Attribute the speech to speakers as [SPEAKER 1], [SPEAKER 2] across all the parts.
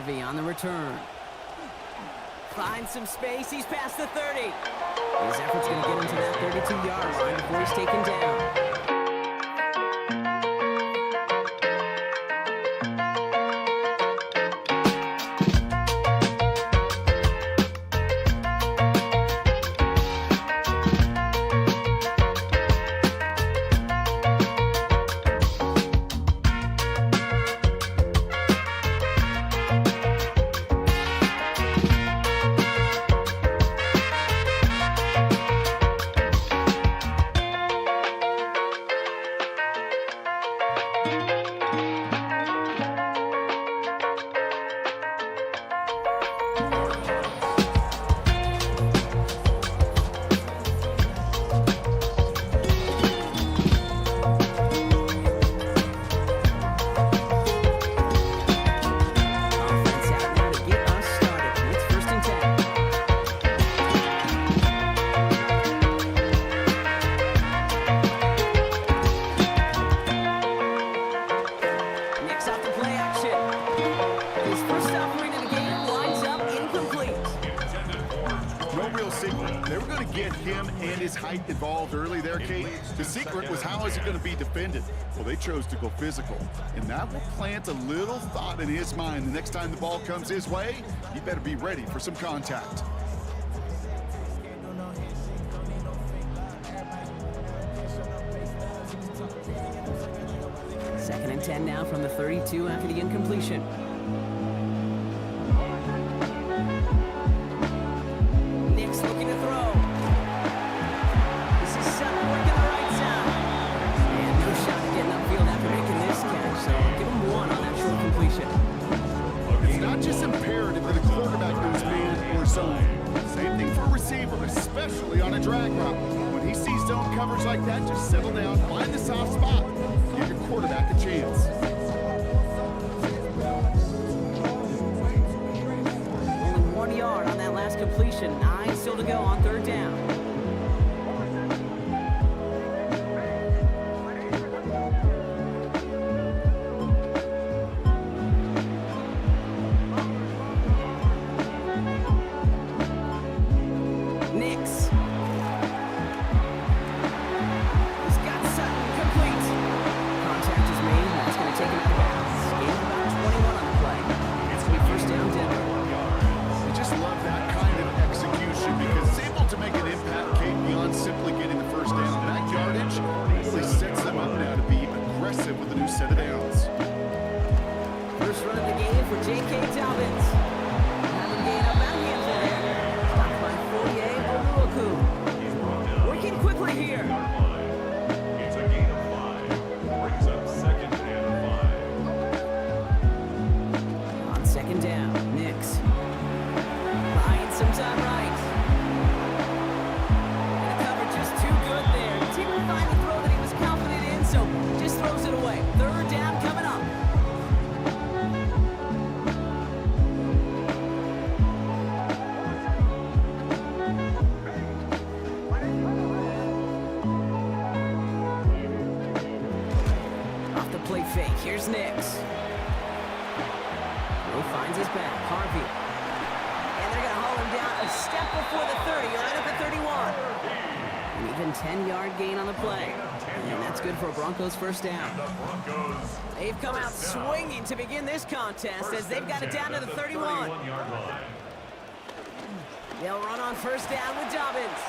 [SPEAKER 1] Harvey on the return. Finds some space. He's past the 30. His effort's going to get him to that 32-yard line before he's taken down.
[SPEAKER 2] Involved early there, Kate. The secret was how is it going to be defended? Well, they chose to go physical, and that will plant a little thought in his mind. The next time the ball comes his way, he better be ready for some contact.
[SPEAKER 1] Second and 10 now from the 32 after the incompletion. Nick's looking to throw.
[SPEAKER 2] It's not just imperative that a quarterback knows man or zone. Same thing for a receiver, especially on a drag route. When he sees zone coverage like that, just settle down, find the soft spot, give your quarterback a chance.
[SPEAKER 1] Only 1 yard on that last completion. 9 still to go on third down. Here's Nix. He finds his back. Harvey. And they're going to haul him down a step before the 30, right at the 31. An even 10-yard gain on the play. And that's good for a Broncos first down. They've come out swinging to begin this contest as they've got it down to the 31. They'll run on first down with Dobbins.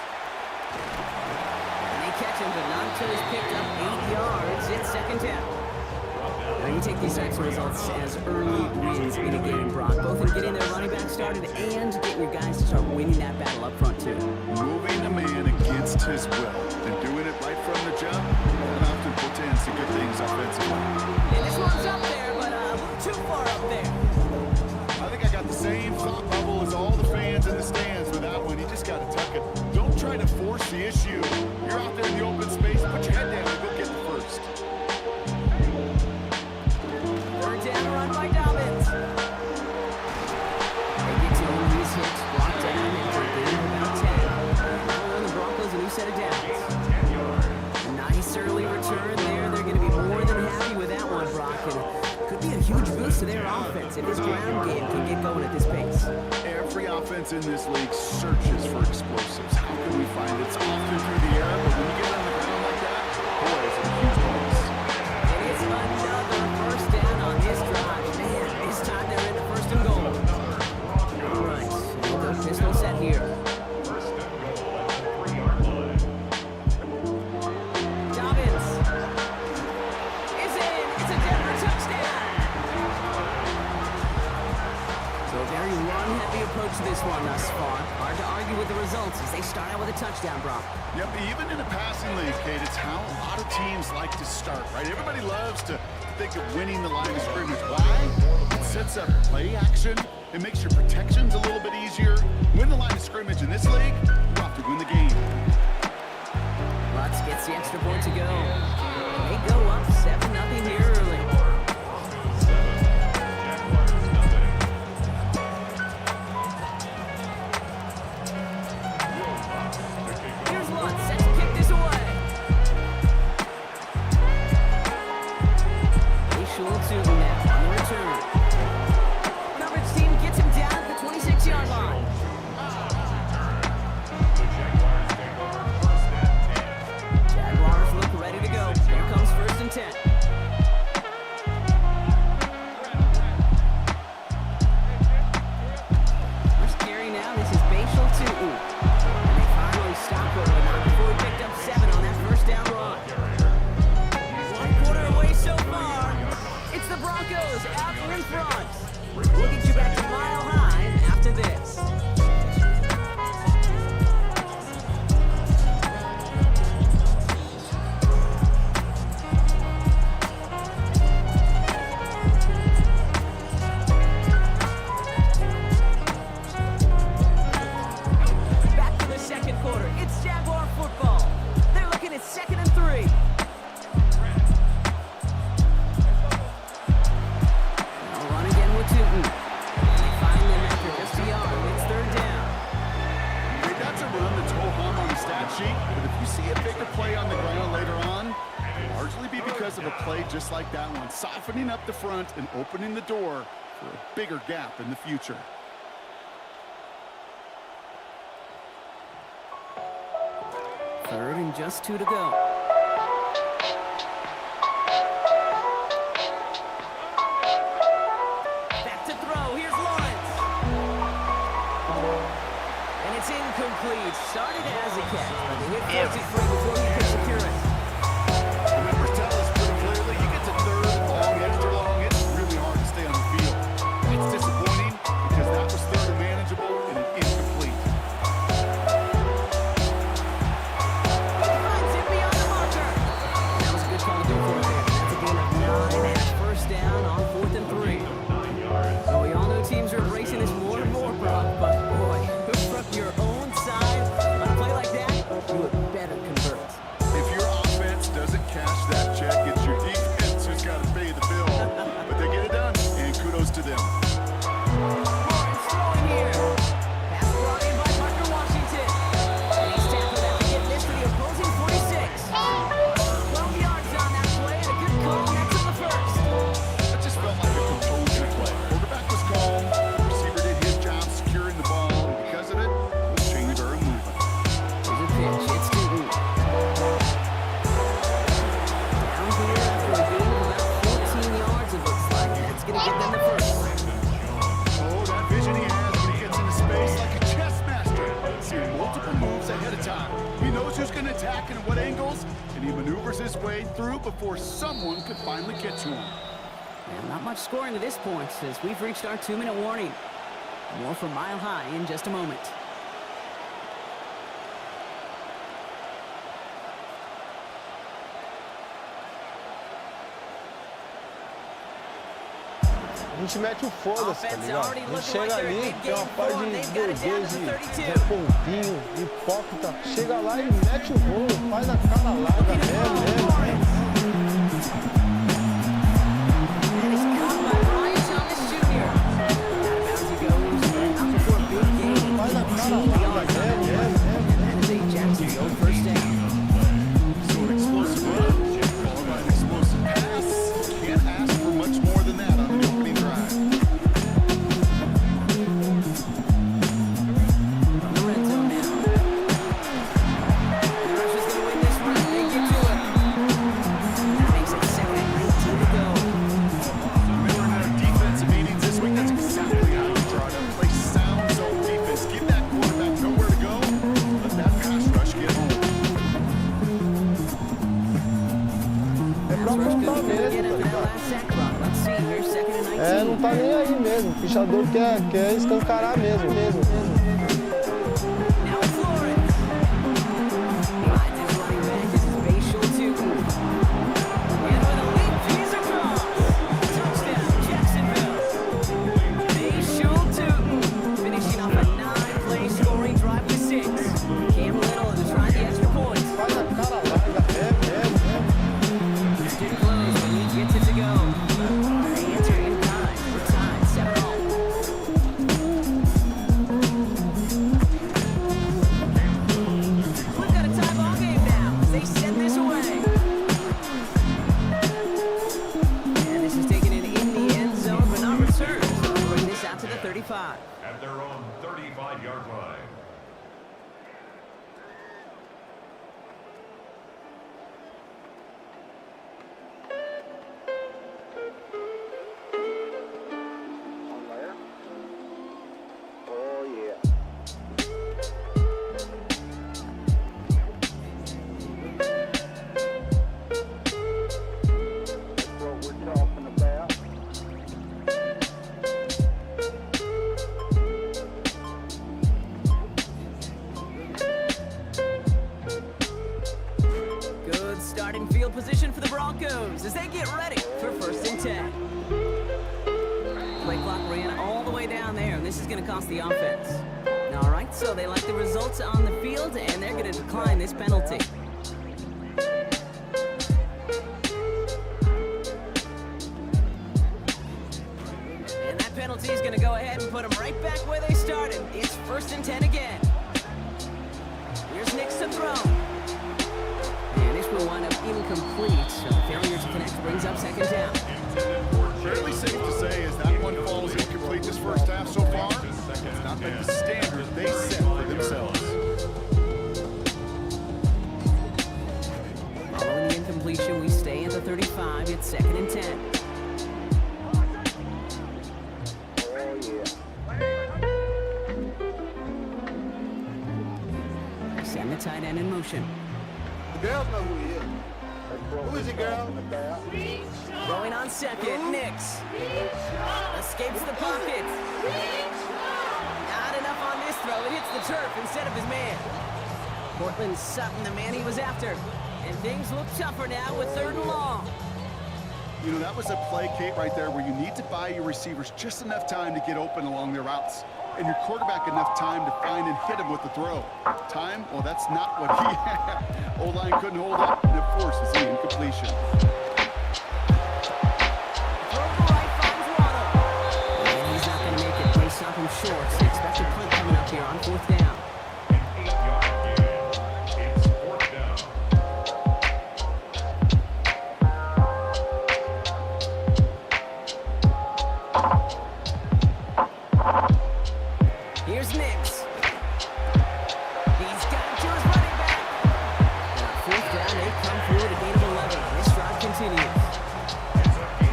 [SPEAKER 1] And they catch him, but not until he's picked up 8 yards. It's second down. Now you take these types of results as early wins in a game, Brock, both in getting their running back started and getting your guys to start winning that battle up front, too.
[SPEAKER 2] Moving a man against his will and doing it right from the jump, that often portends to good things offensively.
[SPEAKER 1] And this one's up there, but a little too far up there.
[SPEAKER 2] I think I got the same thought bubble as all the fans in the stands with that one. You just got to tuck it. Don't try to force the issue. You're out there in the open space, put your head down and go get the first.
[SPEAKER 1] Third down, run by Dobbins. They get to him, he's hit, brought down, and they're getting about 10. Now on the Broncos, a new set of downs. A nice early return there. They're going to be more than happy with that one, Brock. And could be a huge boost to their offense if this ground game can get
[SPEAKER 2] offense in this league searches for explosives. How can we find it? It's often through the air, but when you get on the ground like that, boy, it's a huge bonus.
[SPEAKER 1] And it's another first down on this drive. Man, this time they're in the first and goal. All right, so the pistol set here. Dobbins is in. It's a Denver touchdown. So a very run-heavy approach to this one thus far. Hard to argue with the results as they start out with a touchdown, Brock.
[SPEAKER 2] Yep, even in a passing league, Kate, it's how a lot of teams like to start, right? Everybody loves to think of winning the line of scrimmage. Why? It sets up play action. It makes your protections a little bit easier. Win the line of scrimmage in this league, you have to win the game.
[SPEAKER 1] Lutz gets the extra point to go. They go up 7-0 here early. Here's Lutz, set to kick this away. They Schultz now on the return. Coverage team gets him down at the 26-yard line. Jaguars look ready to go. Here comes 1st and 10. First carry now. This is Bashal to and they finally stop it, but not before we picked up 7 on that first down run. 1 quarter away so far. It's the Broncos out in front. We'll get you back to Mile High after this. Back to the second quarter. It's Jaguar football. They're looking at 2nd and 3. They'll run again with Tootin. They find them after just a yard. It's 3rd down.
[SPEAKER 2] Hey, that's a run that's ho-hum on the stat sheet, but if you see a bigger play on the ground later on, it'll largely be because of a play just like that one, softening up the front and opening the door for a bigger gap in the future.
[SPEAKER 1] Third and just 2 to go. Back to throw. Here's Lawrence. And it's incomplete. Started as a catch, but they hit 43 before he could secure it.
[SPEAKER 2] The numbers tell us pretty clearly, you get to 3rd, long, extra long, it's really hard to stay on the field. It's disappointing because that was 3rd and manageable and an incomplete.
[SPEAKER 1] Finds him beyond the marker. That was a good call to go for it there. That's a gain of 9 and a first down on 4th and 3. So we all know teams are embracing this more and more, Brock, but boy, from your own side on a play like that, you would better convert.
[SPEAKER 2] If your offense doesn't cash that check, it's your defense who's got to pay the bill. But they get it done, and kudos to them.
[SPEAKER 1] Lawrence throwing here. Pass brought in by Parker Washington. And he's tackled after getting this to the opposing 46. 12 yards on that play, and a good call next to the first.
[SPEAKER 2] That just felt like a composure play. Quarterback was calm, receiver did his job securing the ball, and because of it, the chains are moving.
[SPEAKER 1] Here's a pitch. It's Tootin. Down here after a gain of about 14 yards, it looks like. That's going to get them the first.
[SPEAKER 2] Oh, that vision he has when he gets into space like a chess master. Seeing multiple moves ahead of time. He knows who's going to attack and at what angles, and he maneuvers his way through before someone could finally get to him.
[SPEAKER 1] And not much scoring to this point as we've reached our 2-minute warning. More from Mile High in just a moment.
[SPEAKER 3] A gente mete o foda-se, tá
[SPEAKER 1] Offense
[SPEAKER 3] ligado?
[SPEAKER 1] already
[SPEAKER 3] A gente
[SPEAKER 1] looking
[SPEAKER 3] chega
[SPEAKER 1] like they're
[SPEAKER 3] ali,
[SPEAKER 1] in
[SPEAKER 3] tem uma
[SPEAKER 1] game
[SPEAKER 3] par
[SPEAKER 1] form.
[SPEAKER 3] de
[SPEAKER 1] They've got it down to the
[SPEAKER 3] burguês
[SPEAKER 1] 32.
[SPEAKER 3] Zé Pompinho, hipócrita, chega lá e mete o rolo, faz a cara larga mesmo.
[SPEAKER 1] And it's caught by Brian Thomas Jr. Out of bounds he goes. Out before a big gain.
[SPEAKER 3] Faz a cara
[SPEAKER 1] 18
[SPEAKER 3] larga
[SPEAKER 1] yards on
[SPEAKER 3] mesmo.
[SPEAKER 1] that. And that is a Jacksonville first down.
[SPEAKER 2] So an explosive run, followed by an explosive pass. Can't ask for much more than that on the opening drive.
[SPEAKER 3] não tá nem aí mesmo. O pichador quer escancarar mesmo.
[SPEAKER 1] Now it's Lawrence. Finds his running back. This is Bashal Tootin. And with a leap, he's across. Touchdown, Jacksonville. Bashal Tootin finishing off a 9-play scoring drive with 6. Cam Little to try the extra points.
[SPEAKER 3] Faz a cara larga,
[SPEAKER 1] It's too close, but he gets it to go. They answer in time. We're tied, 7-all. We've got a tie ball game now as they send this away. And this is taken in the end zone, but not returned. So they bring this out to the 35.
[SPEAKER 4] At their own 35-yard line.
[SPEAKER 3] Oh, yeah. That's what we're talking about.
[SPEAKER 1] Good starting field position for the Broncos as they get ready for 1st and 10. Play clock ran all the way down there, and this is going to cost the offense. All right, so they like the results on the field, and they're going to decline this penalty. And that penalty is going to go ahead and put them right back where they started. It's 1st and 10 again. Here's Nix to throw. And this will wind up incomplete, so failure to connect brings up 2nd down.
[SPEAKER 2] Fairly safe to say as that one falls incomplete this first half so far, it's not been the standard they set for themselves.
[SPEAKER 1] Following the incompletion, we stay at the 35. It's 2nd and 10.
[SPEAKER 3] Oh, yeah.
[SPEAKER 1] Send the tight end in motion.
[SPEAKER 3] The girls know who he is. Who is he, girl?
[SPEAKER 1] Going on 2nd, Nix. Escapes the pocket. Not enough on this throw. It hits the turf instead of his man. Portland Sutton, the man he was after. And things look tougher now with 3rd and long.
[SPEAKER 2] You know, that was a play, Kate, right there where you need to buy your receivers just enough time to get open along their routes. And your quarterback enough time to find and hit him with the throw. Time? Well, that's not what he had. O-line couldn't hold up, and it forces the incompletion.
[SPEAKER 1] Throw to right finds Waddle. And he's not going to make it. They stop him short. So expect a punt coming up here on 4th down.
[SPEAKER 4] An 8-yard gain. It's 4th down.
[SPEAKER 1] Here's Nix. He's got it to his running back. And on 4th down, they come through at a gain of 11. This drive continues.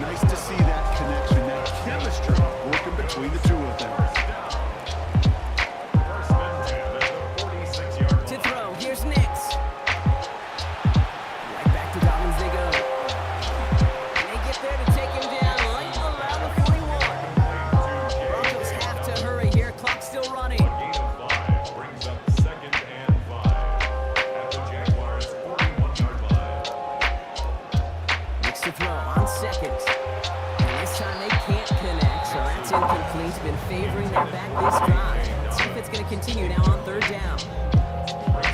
[SPEAKER 2] Nice to see that connection, that chemistry working between the two of them.
[SPEAKER 4] First and 10 at the 46-yard
[SPEAKER 1] To
[SPEAKER 4] line.
[SPEAKER 1] throw, here's Nix. Right back to Dobbins they go. And they get there to take him down right around the 41. Broncos have to hurry here. Clock's still running.
[SPEAKER 4] Gain of 5 brings up 2nd and 5 at the Jaguars' 41-yard line.
[SPEAKER 1] Nix to throw on 2nd. And this time they can't connect, so that's incomplete. Been favoring their back this drive. Let's see if it's going to continue now on 3rd down.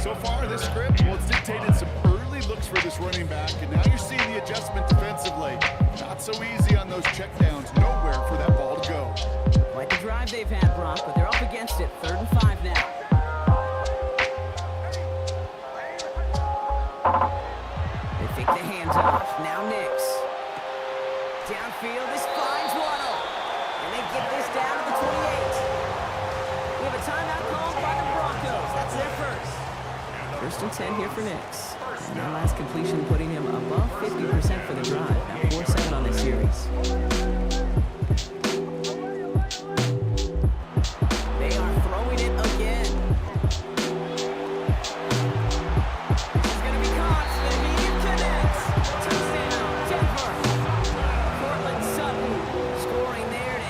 [SPEAKER 2] So far, this script, well, it's dictated some early looks for this running back, and now you're seeing the adjustment defensively. Not so easy on those checkdowns. Nowhere for that ball to go.
[SPEAKER 1] Quite the drive they've had, Brock, but they're up against it. 3rd and 5 now. They fake the hands off. Now Nix. Downfield, this finds Waddle. And they get this down to the 28. We have a timeout called by the Broncos. That's their first. 1st and 10 here for Nix. And that last completion putting him above 50% for the drive. Now 4-7 on this series. They are throwing it again. This is going to be caught. The immediate connects. Touchdown, Denver. Portland Sutton scoring there to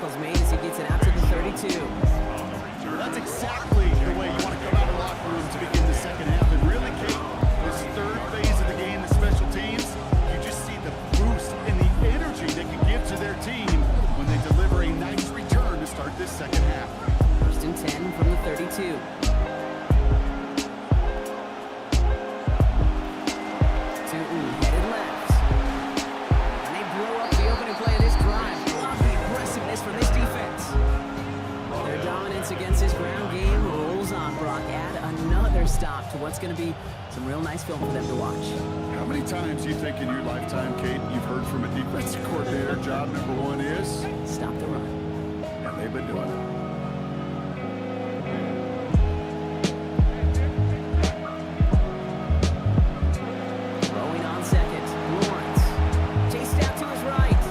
[SPEAKER 1] tackle's made as he gets it out to the 32.
[SPEAKER 2] That's exactly the way you want to come out of the locker room to begin the second half. And really, Kate, this third phase of the game, the special teams, you just see the boost and the energy they can give to their team when they deliver a nice return to start this second half.
[SPEAKER 1] First and 10 from the 32. Headed left. And they blow up the opening play of this drive. Love the aggressiveness from this defense. Their dominance against this ground game rolls on. Brock, add another stop to what's going to be some real nice film for them to watch.
[SPEAKER 2] How many times do you think in your lifetime, Kate, you've heard from a defensive coordinator, job number one is?
[SPEAKER 1] Stop the run.
[SPEAKER 2] And they've been doing it.
[SPEAKER 1] Throwing on second. Lawrence. Chased out to his right.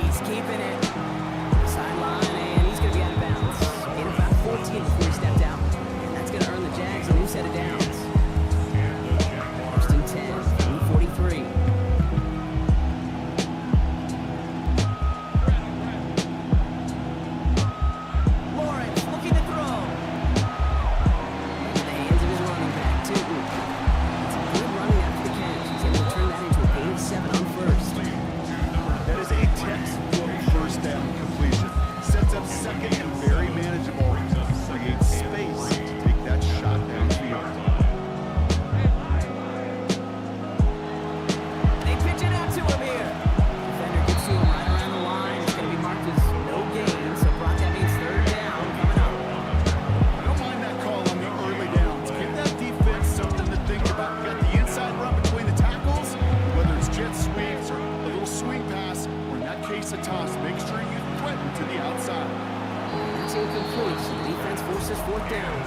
[SPEAKER 1] He's keeping it. Sideline, and he's going to be out of bounds. In about 14 before he stepped out. And that's going to earn the Jags a new set of downs. First and 10 from the 43. Lawrence looking to throw. In the hands of his running back, Tootin. It's a good running after the catch. He's able to turn that into a gain of 7 on first.
[SPEAKER 2] That is a textbook first down completion. Sets up second and very manageable. Creates space to take that shot downfield.
[SPEAKER 1] They pitch it out to him here. Defender gets to him right around the line. It's going to be marked as no gain. So Brock, that means third down coming up.
[SPEAKER 2] I don't mind that call on the early downs. Give that defense something to think about. You got the inside run between the tackles, whether it's jet sweeps or a little swing pass, or in that case a toss. Make sure you threaten to the outside.
[SPEAKER 1] That's incomplete. So the defense forces fourth down.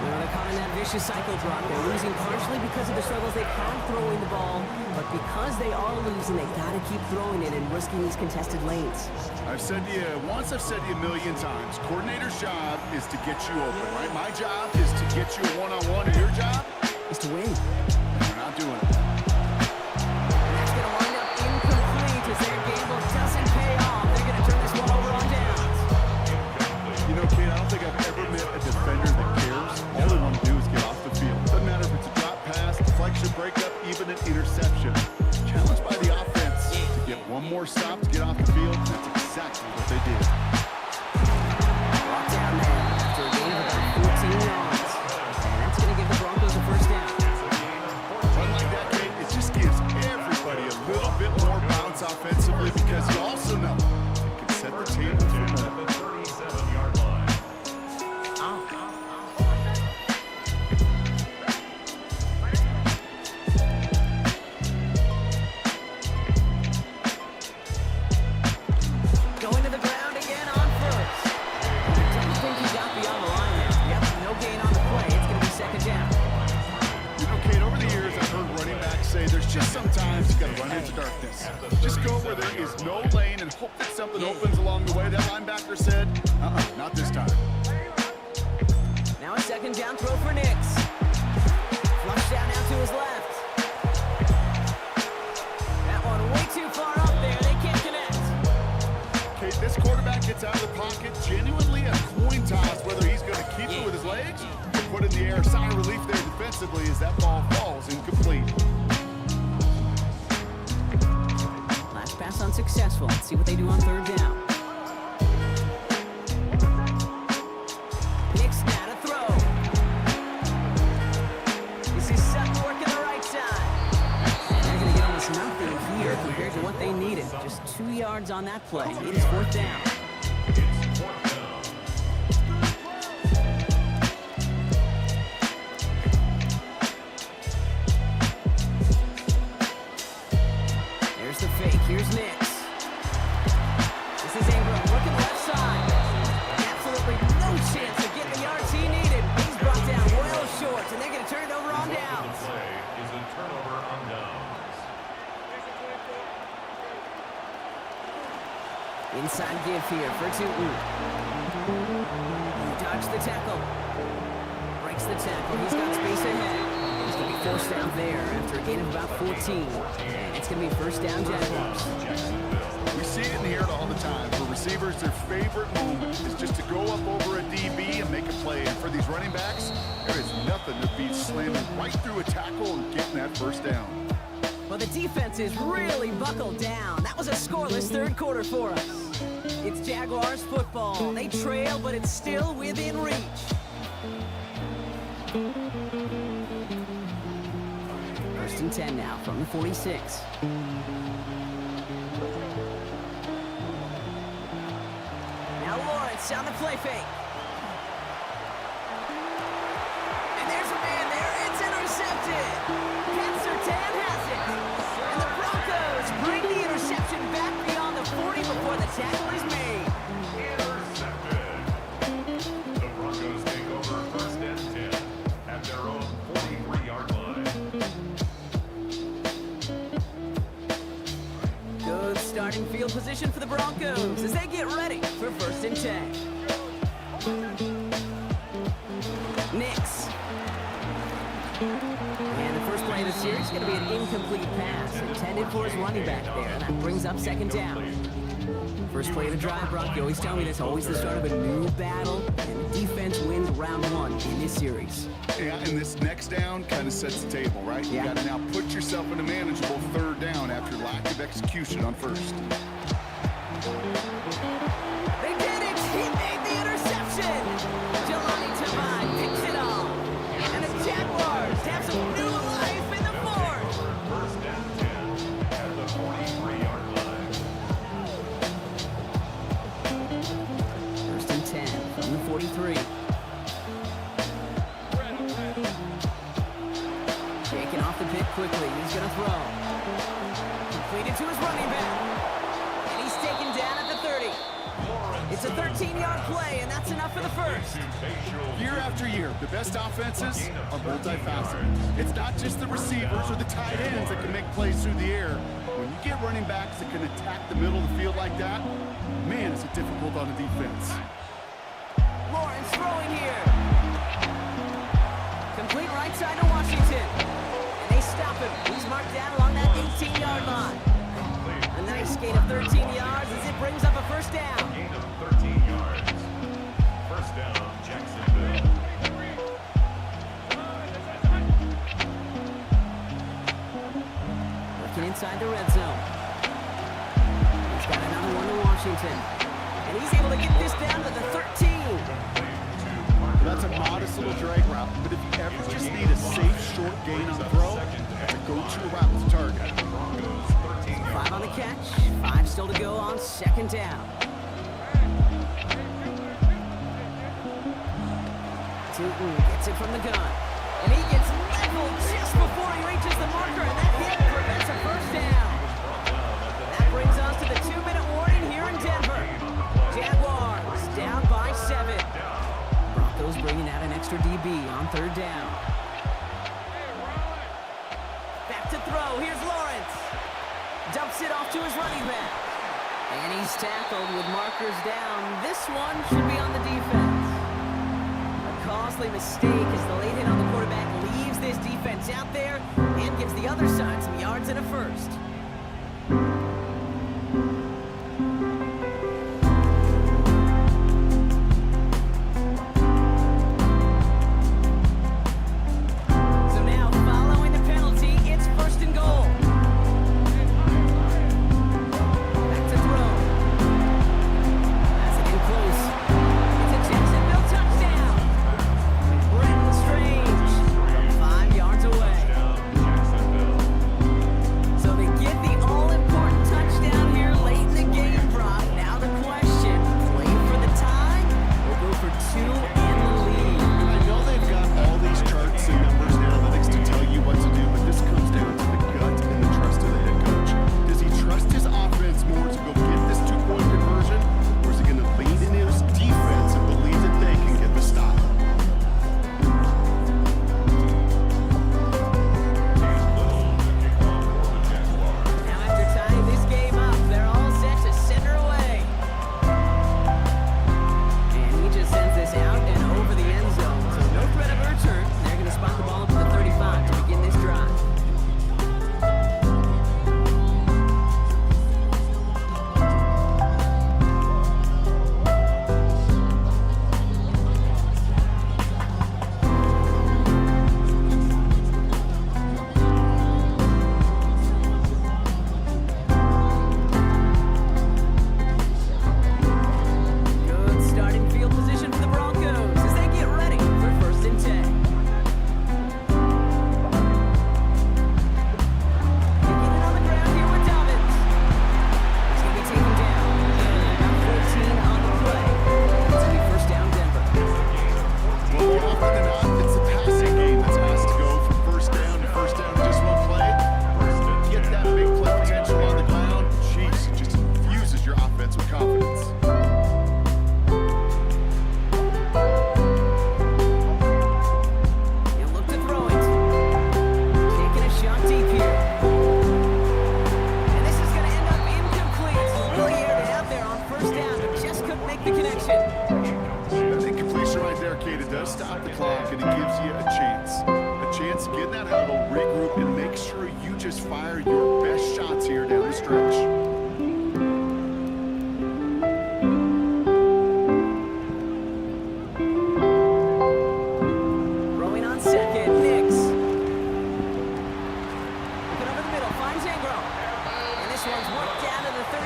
[SPEAKER 1] They're caught in that vicious cycle, Brock. They're losing partially because of the struggles they've had throwing the ball, but because they are losing, they got to keep throwing it and risking these contested lanes.
[SPEAKER 2] I've said to you once, I've said to you a million times, coordinator's job is to get you open, right? My job is to get you a one-on-one, and your job
[SPEAKER 1] Is to win.
[SPEAKER 2] and we're not doing it.
[SPEAKER 1] And that's going to wind up incomplete as their gamble doesn't pay off. They're going to turn this one over on downs.
[SPEAKER 2] You know, Kate, I don't think I've ever met a defender that cares. All they want to do is get off the field. Doesn't matter if it's a drop pass, deflection, breakup, even an interception. Challenged by the offense to get one more stop to get off the field. That's exactly what they did.
[SPEAKER 1] Brought down there after a gain of about 14 yards. And that's going to give the Broncos a first down.
[SPEAKER 2] Run like that, Kate, it just gives everybody a little bit more bounce offensively because you also know it can set the table for more.
[SPEAKER 4] At the 37-yard line.
[SPEAKER 1] Going to the ground again on first. I don't think he got beyond the line there. Yep, no gain on the play. It's going to be second down.
[SPEAKER 2] You know, Kate, over the years, I've heard running backs say there's just sometimes you got to run into darkness. Just go where there is no lane and hope that something opens along the way. That linebacker said, not this time.
[SPEAKER 1] Now a second down throw for Nix. Flush down now to his left. That one way too far up there. They can't connect.
[SPEAKER 2] Kate, this quarterback gets out of the pocket, genuinely a coin toss, whether he's going to keep it with his legs or put it in the air. Sigh of relief there defensively as that ball falls incomplete.
[SPEAKER 1] Last pass unsuccessful. Let's see what they do on third down. Nix now to throw. This is Sutton working the right side. And they're going to get almost nothing here compared to what they needed. Just 2 yards on that play. It is fourth down.
[SPEAKER 4] It's fourth down.
[SPEAKER 1] There's the fake. Here's Nix. This is Ingram working the left side. Absolutely no chance of getting the yards he needed. He's brought down well short, and they're going to turn it over on downs.
[SPEAKER 4] The play is a turnover on downs.
[SPEAKER 1] Inside give here for Tootin. Dodged the tackle. Breaks the tackle. He's got space ahead. He's going to be forced out there after a gain of about 14. And it's going to be first down Jaguars.
[SPEAKER 2] We see it and hear it all the time. For receivers, their favorite moment is just to go up over a DB and make a play. And for these running backs, there is nothing that beats slamming right through a tackle and getting that first down.
[SPEAKER 1] Well, the defense is really buckled down. That was a scoreless third quarter for us. It's Jaguars football. They trail, but it's still within reach. First and 10 now from the 46. Now Lawrence on the play fake. And there's a man there. It's intercepted. Sertan has it. And the Broncos bring the interception back beyond the 40 before the tackle is made.
[SPEAKER 4] Intercepted. The Broncos take over first and 10 at their own 43-yard line.
[SPEAKER 1] Good starting field position for the Broncos as they get ready for first and 10. Nix. And the first play of the series is going to be an incomplete pass intended for his running back there, and that brings up second down. First play of the drive, Brock, you always tell me that's always the start of a new battle, and the defense wins round one in this series.
[SPEAKER 2] Yeah, and this next down kind of sets the table, right?
[SPEAKER 1] Yeah.
[SPEAKER 2] You got to now put yourself in a manageable third down after lack of execution on first.
[SPEAKER 1] They did it! He made the interception! Jelani Tavai picks it off. And the Jaguars have some new life in the fourth.
[SPEAKER 4] First and 10 at the 43-yard line.
[SPEAKER 1] First and 10 from the 43. Shaking off the pick quickly. He's going to throw. Completed to his running back. And he's taken down at the 30. It's a 13-yard play, and that's enough for the first.
[SPEAKER 2] Year after year, the best offenses are multifaceted. It's not just the receivers or the tight ends that can make plays through the air. When you get running backs that can attack the middle of the field like that, man, is it difficult on the defense.
[SPEAKER 1] Lawrence throwing here. Complete right side to Washington. And they stop him. He's marked down along that 18-yard line. A nice gain of 13 yards as it brings up a first down.
[SPEAKER 4] Gain of 13 yards. First down, Jacksonville.
[SPEAKER 1] Working inside the red zone. He's got another one to Washington. And he's able to get this down to the 13.
[SPEAKER 2] That's a modest little drag route, but if you ever just need a safe, short gain on the throw, that's a go-to route to target.
[SPEAKER 1] 5 on the catch, 5 still to go on second down. Tootin gets it from the gun. And he gets leveled just before he reaches the marker, and that hit prevents a first down. That brings us to the 2-minute warning here in Denver. Jaguars down by 7. Broncos bringing out an extra DB on third down. Back to throw. Here's Lawrence. Dumps it off to his running back. And he's tackled with markers down. This one should be on the defense. A costly mistake as the late hit on the quarterback leaves this defense out there and gives the other side some yards and a first. So now, following the penalty, it's first and goal. Back to throw. That's it in close. It's a Jacksonville touchdown. Brenton Strange from 5 yards away. So they get the all-important make the connection.
[SPEAKER 2] That incompletion right there, Kate, it does stop the clock, and it gives you a chance. A chance to get in that huddle, regroup, and make sure you just fire your best shots here down the stretch.
[SPEAKER 1] Throwing on second, Nix. Looking over the middle, finds Ingram. And this one's worked down to the 33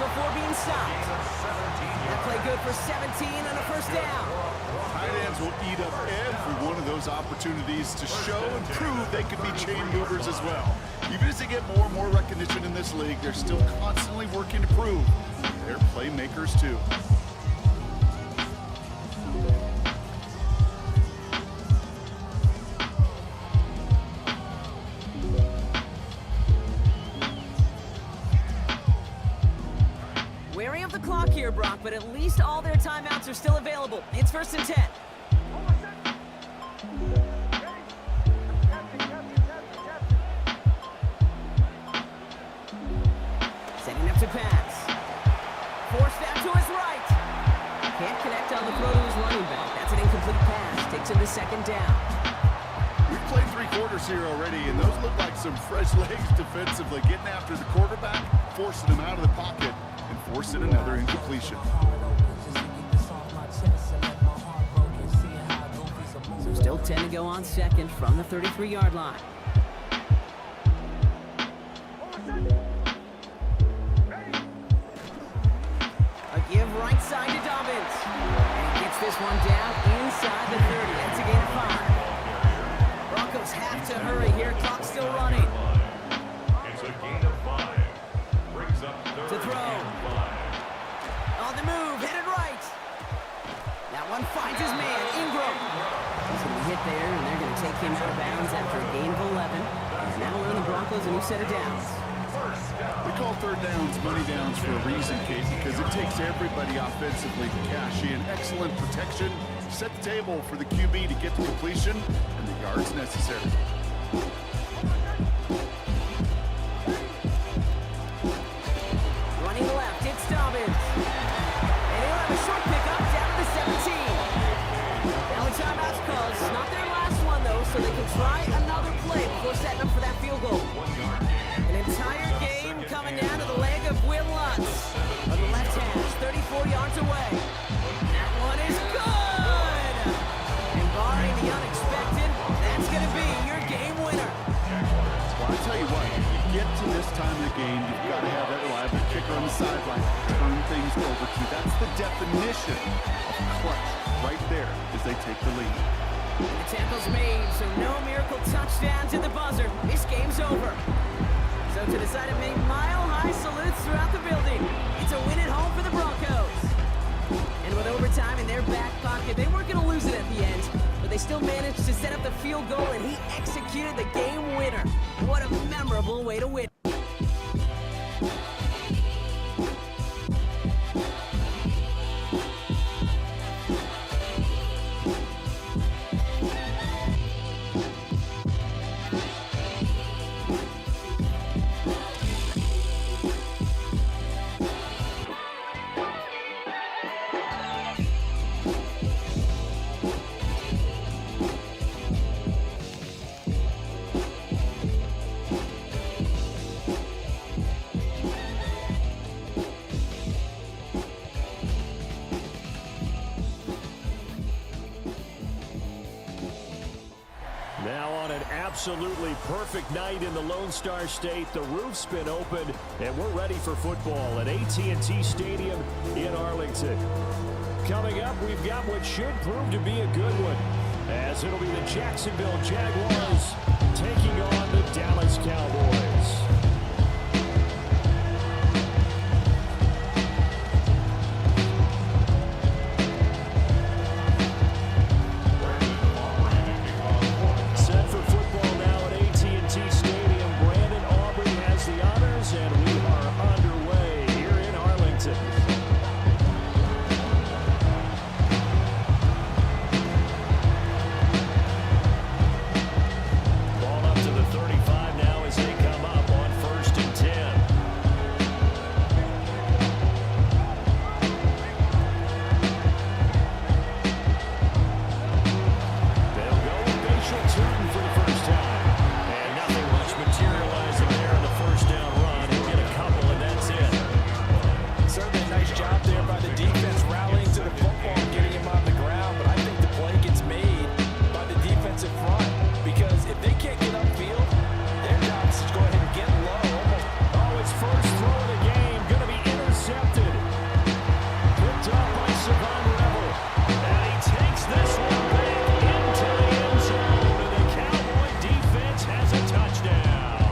[SPEAKER 1] before being stopped. That play good for 17 and a first down.
[SPEAKER 2] Tight ends will eat up every one of those opportunities to show and prove they could be chain movers as well. Even as they get more and more recognition in this league, they're still constantly working to prove they're playmakers too.
[SPEAKER 1] Wary of the clock here, Brock, but at least all their timeouts are still available. It's 1st and 10. Setting up to pass. Forced out to his right. Can't connect on the throw to his running back. That's an incomplete pass. Takes him to 2nd down.
[SPEAKER 2] We've played 3 quarters here already, and those look like some fresh legs defensively, getting after the quarterback, forcing him out of the pocket, and forcing another incompletion.
[SPEAKER 1] So still 10 to go on second from the 33-yard line. A give right side to Dobbins. And he gets this one down inside the 30. That's a gain of 5. Broncos have to hurry here. Clock still running.
[SPEAKER 4] It's a gain of 5. Brings up third
[SPEAKER 1] To throw.
[SPEAKER 4] and 5.
[SPEAKER 1] On the move, headed right. That one finds his man, Ingram. He's going to be hit there, and they're going to take him out of bounds after a gain of 11. And now we're in the Broncos a new set of downs.
[SPEAKER 2] We call third downs money downs for a reason, Kate, because it takes everybody offensively to cash in. Excellent protection, set the table for the QB to get the completion and the yards necessary.
[SPEAKER 1] Running left, it's Dobbins. And he'll have a short pickup down to the 17. Now the timeout's called. It's not their last one, though, so they can try another play before setting up for that field goal. An entire game coming down to the leg of Will Lutz on the left hash, 34 yards away. That one is good! And barring the unexpected, that's going to be your game winner.
[SPEAKER 2] Well, I'll tell you what, you get to this time of the game, you've got to have that reliable kicker on the sideline to turn things over to. That's the definition of clutch right there as they take the lead.
[SPEAKER 1] And the tackle's made, so no miracle touchdown to the buzzer. This game's over. So to decide to make mile-high salutes throughout the building. It's a win at home for the Broncos. And with overtime in their back pocket, they weren't going to lose it at the end, but they still managed to set up the field goal, and he executed the game winner. What a memorable way to win.
[SPEAKER 5] Now on an absolutely perfect night in the Lone Star State, the roof's been opened, and we're ready for football at AT&T Stadium in Arlington. Coming up, we've got what should prove to be a good one, as it'll be the Jacksonville Jaguars taking on the Dallas Cowboys. Ball up to the 35 now as they come up on survivor ever. And he takes this one back into the end zone. And the Cowboy defense has a touchdown.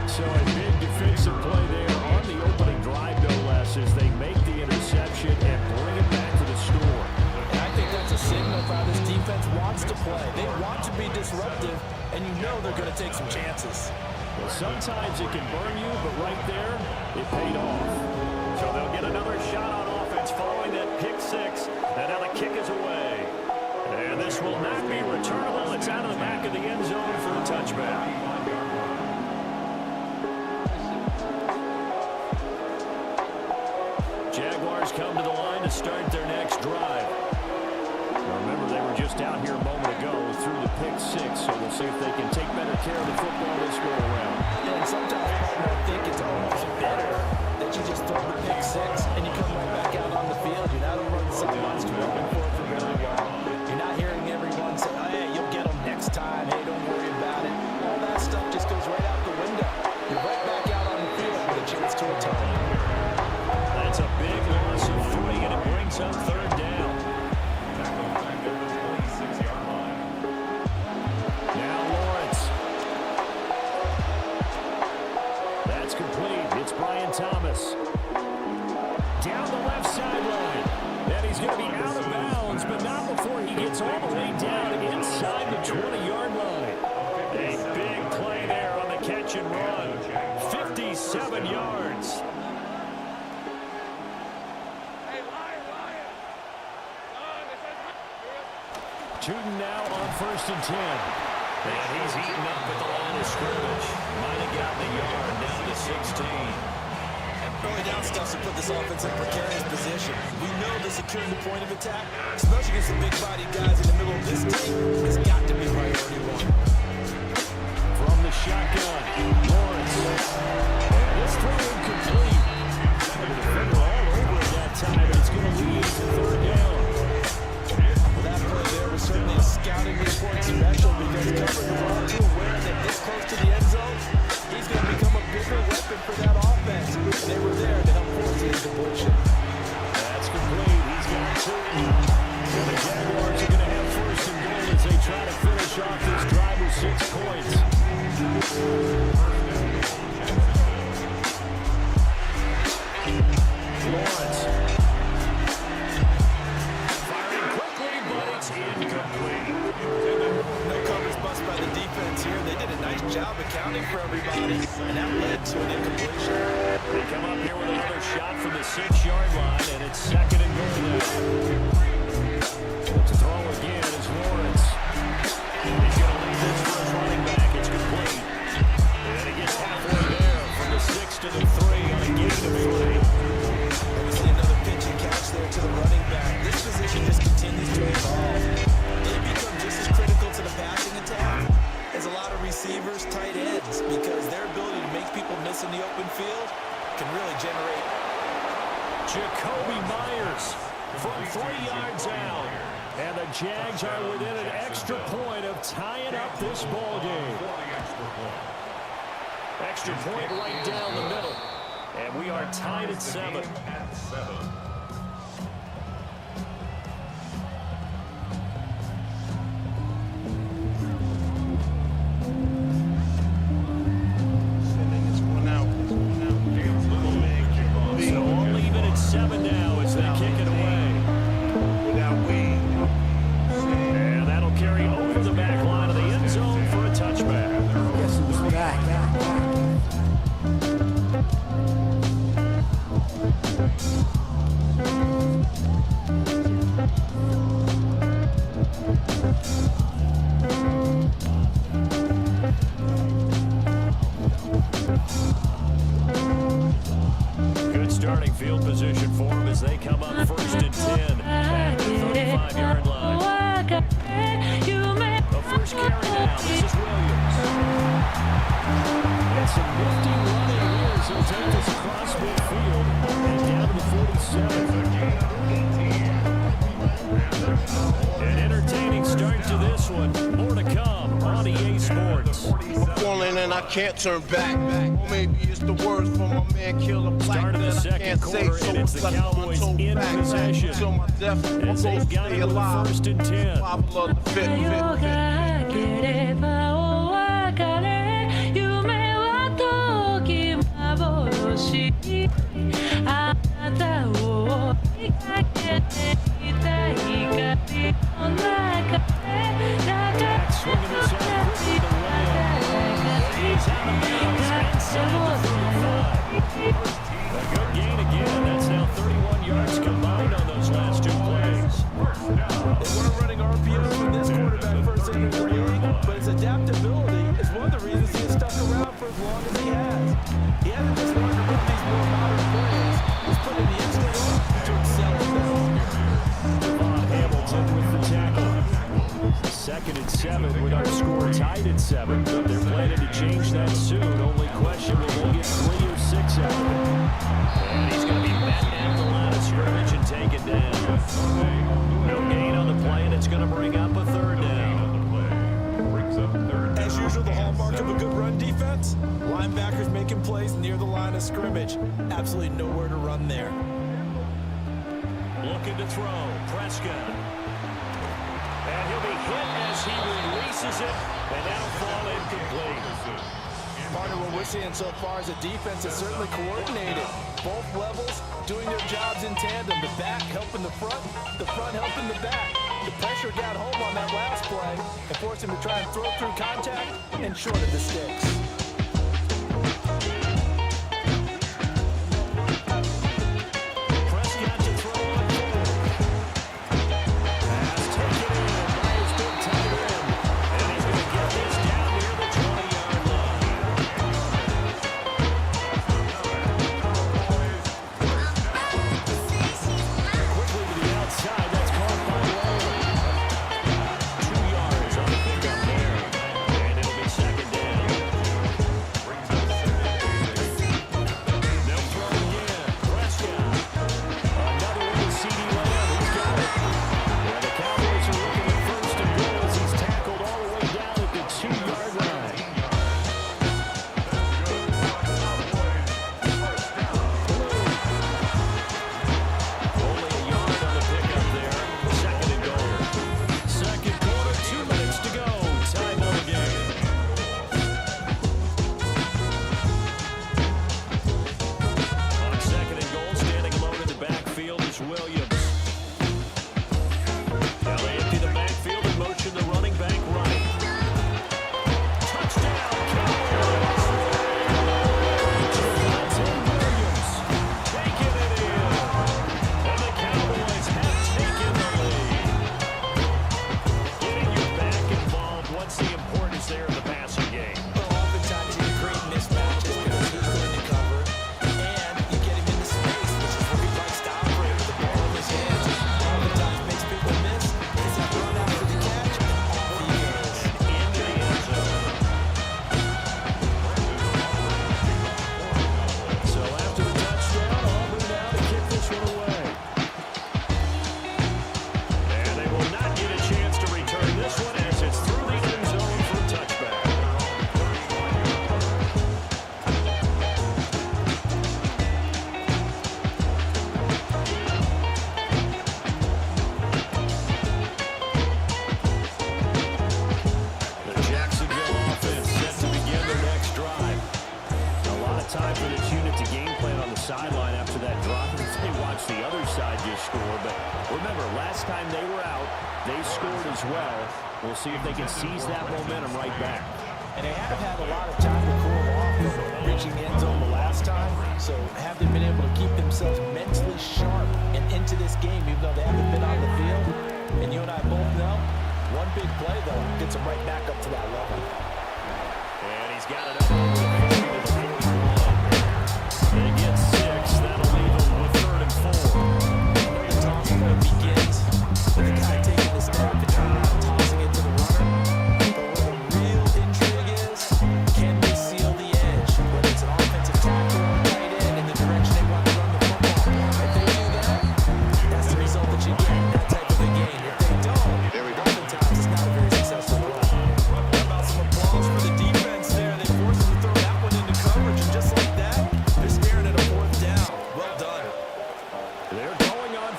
[SPEAKER 5] So a big defensive play there on the opening drive, no less, as they make the interception and bring it back to the score.
[SPEAKER 6] And I think that's a signal for how this defense wants to play. They want to be disruptive, and you know they're going to take some chances.
[SPEAKER 5] Well, sometimes it can burn you, but right there, it paid off. So they'll get another shot on offense following that pick six. And now the kick is away. And this will not be returnable. It's out of the back of the end zone for a touchback. Jaguars come to the line to start their next drive. Now remember, they were just out here a moment ago through the pick six, so we'll see if they can take better care of the football this go around.
[SPEAKER 6] Yeah, and sometimes I think it's almost better that you just throw the pick six and you come right back out on the field. You're not over on the sidelines looking for it for really well. You're not hearing everyone say, oh, hey, you'll get them next time. Hey, don't worry about it. All that stuff just goes right out the window. You're right back out on the field with a chance to atone.
[SPEAKER 5] That's a big loss of 3, and it brings up third down.
[SPEAKER 4] Tackle back at the 26-yard line.
[SPEAKER 5] Now Lawrence. That's complete. It's Brian Thomas. Down the left sideline. And he's going to be out of bounds, but not before he gets all the way down inside the 20-yard line. A big play there on the catch and run. 57 yards. Tootin now on 1st and 10. And he's eaten up at the line of scrimmage. Might have gotten a yard down to 16.
[SPEAKER 6] Early down stuff to put this offense in precarious position. We know the securing the point of attack, especially against the big body guys in the middle of this team, has got to be priority one.
[SPEAKER 5] From the shotgun, Lawrence. And this throw incomplete. The defender all over it that time, and it's going to lead to third down.
[SPEAKER 6] Well, that play there was certainly a scouting report special because coverage was all too aware that this close to the end zone, he's going to become a bigger weapon for that offense. They were there to help force the incompletion.
[SPEAKER 5] That's complete. He's got 2. And the Jaguars are going to have 1st and goal as they try to finish off this drive with 6 points. Lawrence. Firing quickly, but it's incomplete.
[SPEAKER 6] No covers bust by the defense here. They did a nice job accounting for everybody, and that led to an incompletion.
[SPEAKER 5] They come up here with another shot from the 6-yard line, and it's 2nd and goal now. To throw again is Lawrence. He's going to leave this for his running back. It's complete. And he gets halfway there from the 6 to the 3 on a gain of 3.
[SPEAKER 6] We see another pitch and catch there to the running back. This position just continues to evolve. They become just as critical to the passing attack as a lot of receivers, tight ends, because their ability to make people miss in the open field can really generate.
[SPEAKER 5] Jacoby Myers from 3 yards out. And the Jags are within an extra point of tying up this ball game. Extra point right down the middle. And we are tied at 7. So all even at 7 now as they kick it away. And that'll carry over the back line of the end zone for a touchback.
[SPEAKER 1] Guess who's back?
[SPEAKER 7] I can't turn back. Or maybe it's the words from my man Killer Black.
[SPEAKER 5] Start of the
[SPEAKER 7] that I
[SPEAKER 5] second
[SPEAKER 7] can't say,
[SPEAKER 5] quarter,
[SPEAKER 7] so
[SPEAKER 5] and it's the
[SPEAKER 7] left on my
[SPEAKER 5] Cowboys
[SPEAKER 7] toe
[SPEAKER 5] in
[SPEAKER 7] back.
[SPEAKER 5] possession.
[SPEAKER 7] Till my death, my
[SPEAKER 5] As they've
[SPEAKER 7] goals
[SPEAKER 5] got
[SPEAKER 7] stay
[SPEAKER 5] it with
[SPEAKER 7] alive.
[SPEAKER 5] 1st and 10.
[SPEAKER 7] Survival of the fit.
[SPEAKER 8] ければお別れ夢は時幻あなたを追いかけていた光の中で
[SPEAKER 5] Swinging this out quickly to Lamb. He's out of bounds inside the 35. A good gain again. That's now 31 yards combined on those last 2 plays.
[SPEAKER 6] They weren't running RPOs when this quarterback first entered the league, but his adaptability is one of the reasons he has stuck around for as long as he has. He hasn't just learned to run these more modern plays. He's put in the extra work to excel at them.
[SPEAKER 5] Devon Hamilton with the tackle. 2nd and 7 with our score tied at 7. But they're planning to change that soon. Only question, will they get 3 or 6 out of it? And he's going to be met at the line of scrimmage and taken down. No gain on the play, and it's going to bring up a 3rd down.
[SPEAKER 6] As usual, the hallmark of a good run defense, linebackers making plays near the line of scrimmage. Absolutely nowhere to run there.
[SPEAKER 5] Looking to throw, Prescott. And he'll be hit as he releases it, and that'll fall incomplete.
[SPEAKER 6] Part of what we're seeing so far is a defense that's certainly coordinated. Both levels doing their jobs in tandem. The back helping the front helping the back. The pressure got home on that last play and forced him to try and throw through contact and short of the sticks.
[SPEAKER 5] Prescott to throw on 4th. Pass taken in by his big tight end. And he's going to get this down near the 20-yard line. Quickly to the outside. That's caught by Lamb. 2 yards on the pickup there. And it'll be 2nd down. They'll throw again. Prescott. Another one to CD Lamb. He's got it. And the Cowboys are looking at 1st and goal as he's tackled all the way down at the 2-yard line. Only a yard on the pickup there. 2nd and goal. 2nd quarter, 2 minutes to go. Tie ball game. On 2nd and goal, standing alone in the backfield is Williams. Now they empty the backfield and motion the running back right. Touchdown, Cowboys! Javonte Williams taking it in. And the Cowboys have taken the lead. Getting your back involved, what's the importance there in the passing game?
[SPEAKER 6] Well, oftentimes you create mismatches because he's going to cover, and you get him into space, which is where he likes to operate with the ball in his hands. Oftentimes makes people miss. Is that run after the catch? Off he goes.
[SPEAKER 5] Into the end zone. So after the touchdown, Auburn now to kick this one away. And they will not get a chance to return this one as it's through the end zone for a touchback. The Jacksonville offense set to begin their next drive. A lot of time for this unit to game plan on the sideline after that drop as they watch the other side just score. But remember, last time they were out, they scored as well. We'll see if they can seize that momentum right back.
[SPEAKER 6] And they have had a lot of time to cool off from reaching the end zone the last time. So have they been able to keep themselves mentally sharp and into this game, even though they haven't been on the field? And you and I both know, one big play, though, gets them right back up to that level.
[SPEAKER 5] And he's got it up over the 50 to the 41. They get 6. That'll leave them with 3rd and 4.
[SPEAKER 6] The tossing point begins with the guy taking the snap and tossing it to the runner. But where the real intrigue is, can they seal the edge? Whether it's an offensive tackle or a tight end in the direction they want to run the football. If they do that, that's the result that you get in that type of a game. If they don't, oftentimes it's not a very successful play. How about some applause for the defense there? They forced them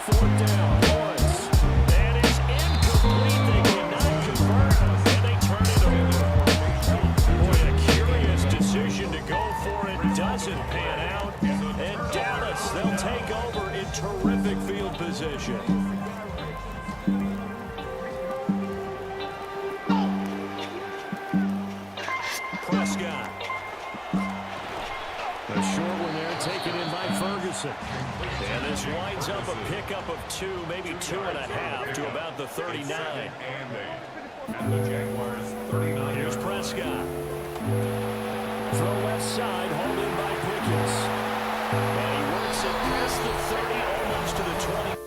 [SPEAKER 5] fourth down. Boys. And it's incomplete. They cannot convert. And they turn it over. Boy, a curious decision to go for it. Doesn't pan out. And Dallas, they'll take over in terrific field position. Prescott. A short one there taken in by Ferguson. And this winds up a pickup of 2, maybe 2.5 to about the 39.
[SPEAKER 4] And the Jaguars 39.
[SPEAKER 5] Here's Prescott. Throw left side, hauled in by Pickens. And he works it past the 30, almost to the 20.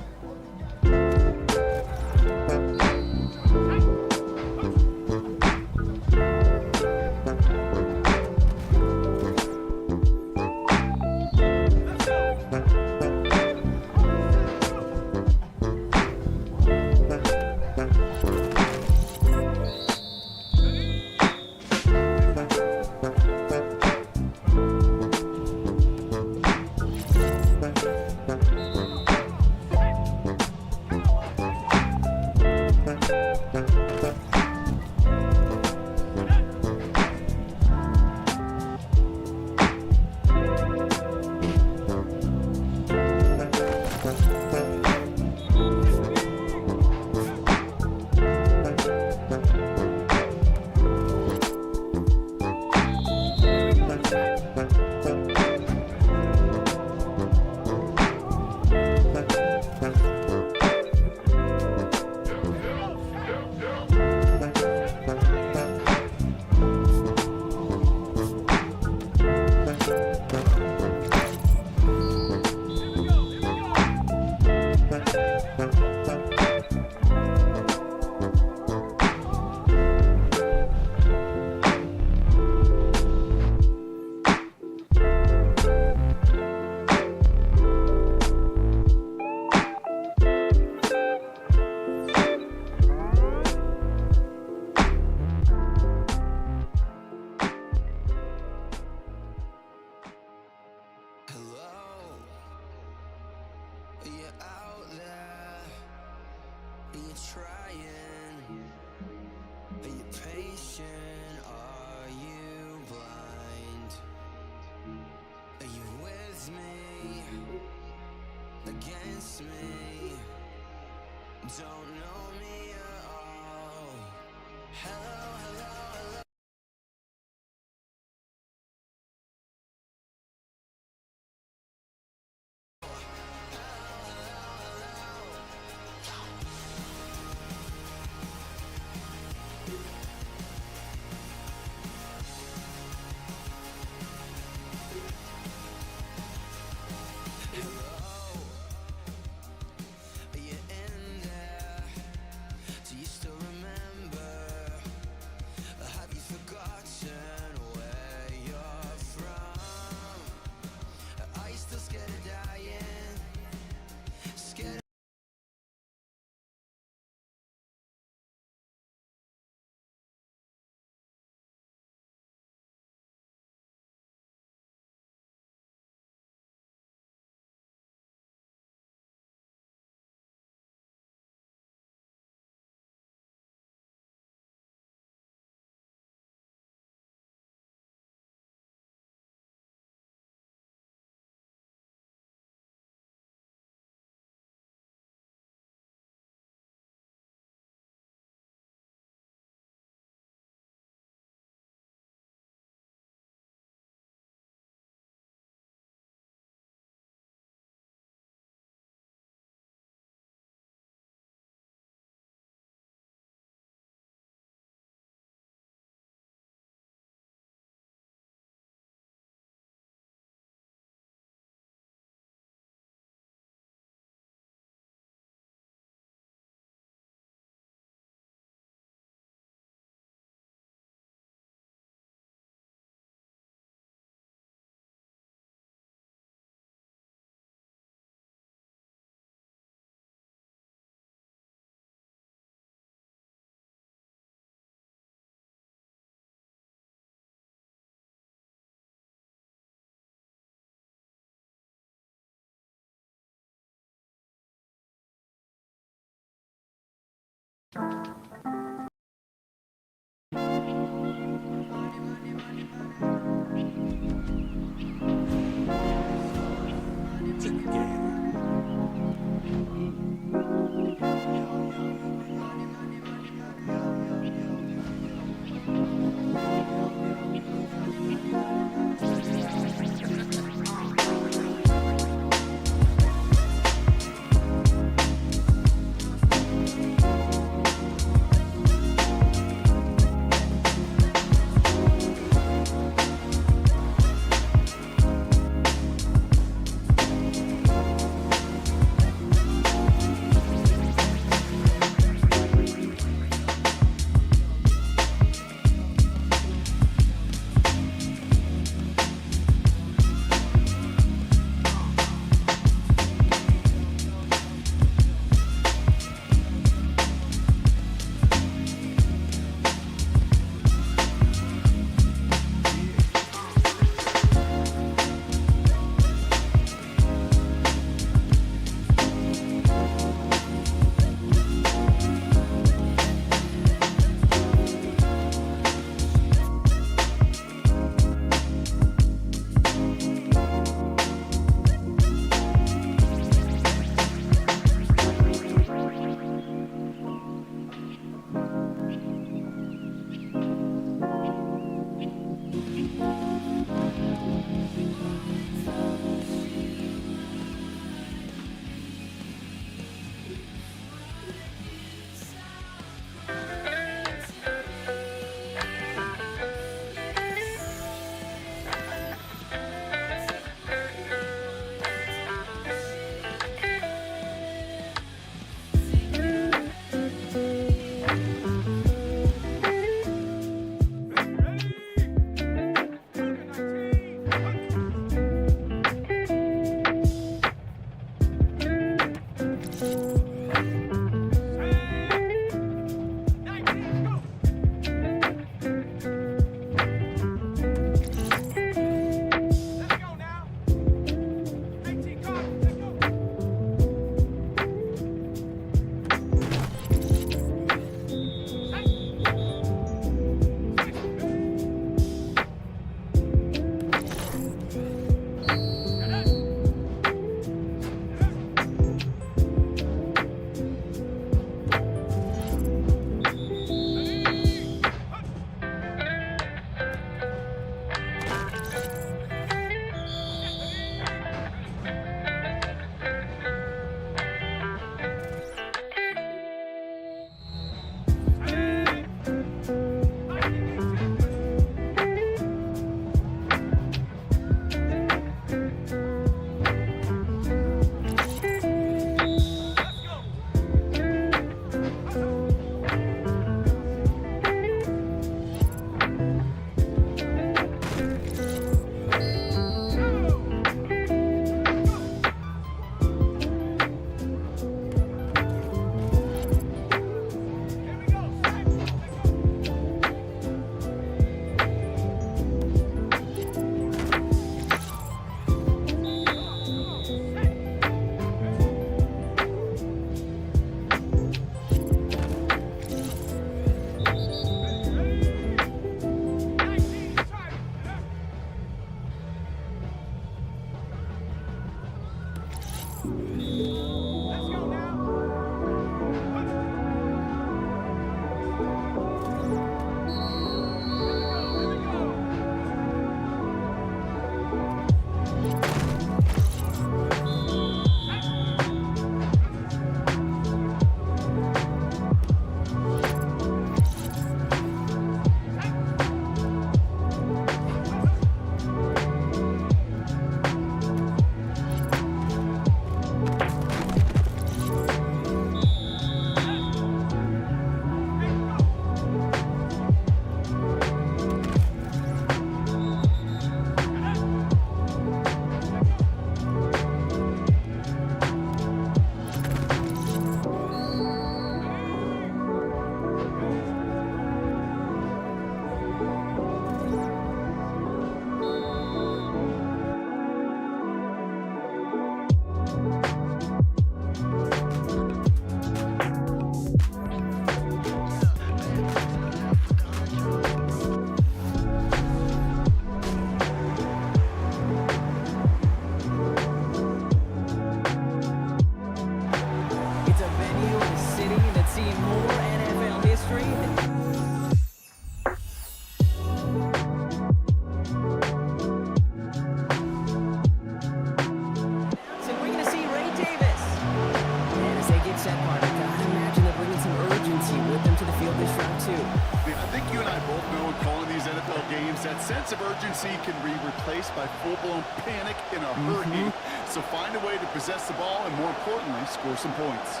[SPEAKER 2] is that sense of urgency can be replaced by full-blown panic in a hurry. So find a way to possess the ball and, more importantly, score some points.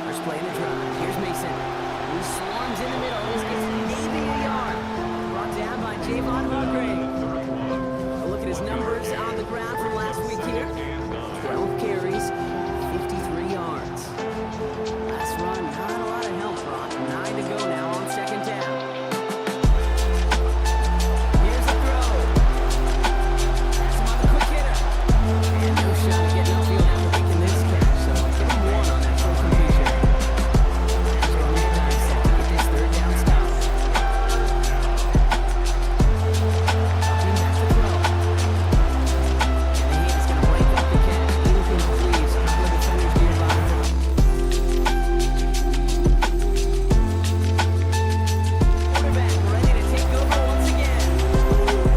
[SPEAKER 1] First play in the drive. Here's Mason. He swarms in the middle. He's maybe a yard. Brought down by Javon Hargrave. A look at his numbers on the ground from last week here. 12 carries, 53 yards. Last run, not a lot of help, Brock. 9 to go now on second down. Here's the throw. Pass him on the quick hitter. And no shot at getting upfield after making this catch. So give him 1 on that full completion. So on the time set to get this third down stop. Dropping back to throw. And he is going to break up the catch. Incomplete. A couple of defenders nearby. Quarterback ready to take over once again.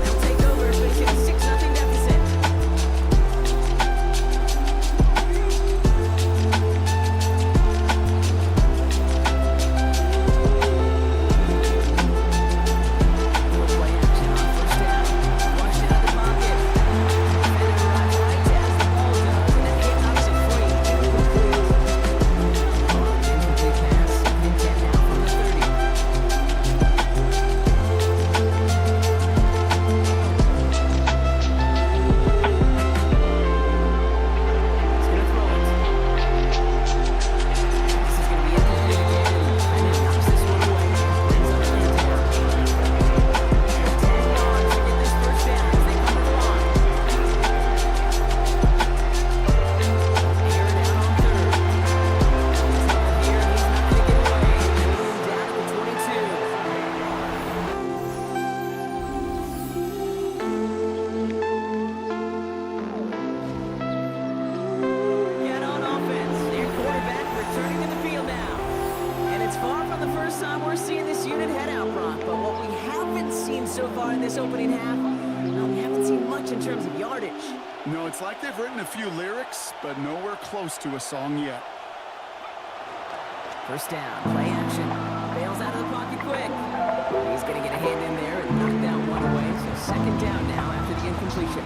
[SPEAKER 1] They'll take over facing a 6-0 deficit. Play action on first down. Rush out of the pocket. Defender arrives right as the ball does, and then he knocks it free. Incomplete. Incomplete pass. Second and 10 now from the 30. He's gonna throw it. This is gonna be incomplete again, and he knocks this one away. Ends up being down. 10 yards to get this first down as they come to the line. Air down on third. He's not here. He's not gonna get away. Down to the 22. Get on offense. Their quarterback returning to the field now. And it's far from the first time we're seeing this unit head out, Brock. But what we haven't seen so far in this opening half, no, we haven't seen much in terms of yardage.
[SPEAKER 2] No, it's like they've written a few lyrics, but nowhere close to a song yet.
[SPEAKER 1] First down, play action. Bails out of the pocket quick. He's going to get a hand in there and knock that one away. So second down now after the incompletion.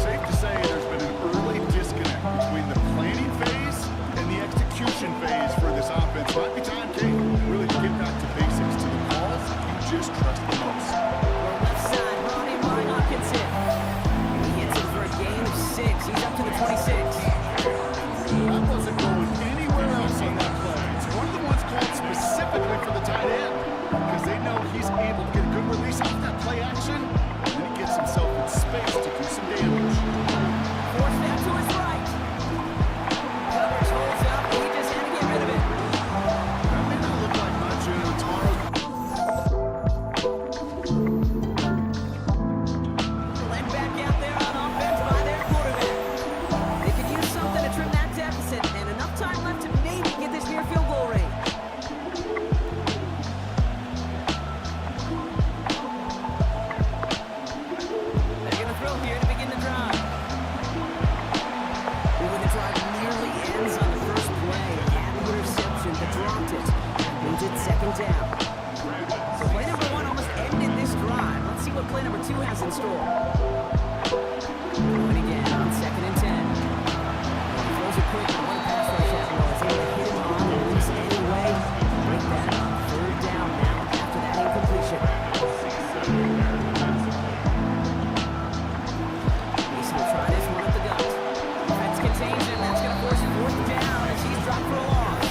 [SPEAKER 2] Safe to say there's been an early disconnect between the planning phase and the execution phase for this offense. Might be time, Kate, really to get back to basics, to the calls you just trust the most.
[SPEAKER 1] Well, left side, Ronnie by Hopkinson. He hits it for a gain of 6. He's up to the 26.
[SPEAKER 2] That wasn't going anywhere else on that play. It's one of the ones called specifically for the tight end because they know he's able to get a good release off that play action, and then he gets himself in space to do some damage.
[SPEAKER 1] Forced down to his right. Coverage holds up. He just had to get rid of it.
[SPEAKER 2] That may not look like much in tomorrow.
[SPEAKER 1] Led back out there on offense by their quarterback. They could use something to trim that deficit, and enough time left to maybe get this near field goal range. They're going to throw here to begin the drive. Moving the drive nearly ends on the first play. Had an interception, but dropped it. Moved it second down. So play number 1 almost ended this drive. Let's see what play number 2 has in store. Going again on second and 10. He throws it quick, but one pass rush after all is able to hit him on the loose anyway. Break that on third down now after that incompletion. Mason will try this one at the gut. Defense contains him. That's going to force fourth down as he's dropped for a loss.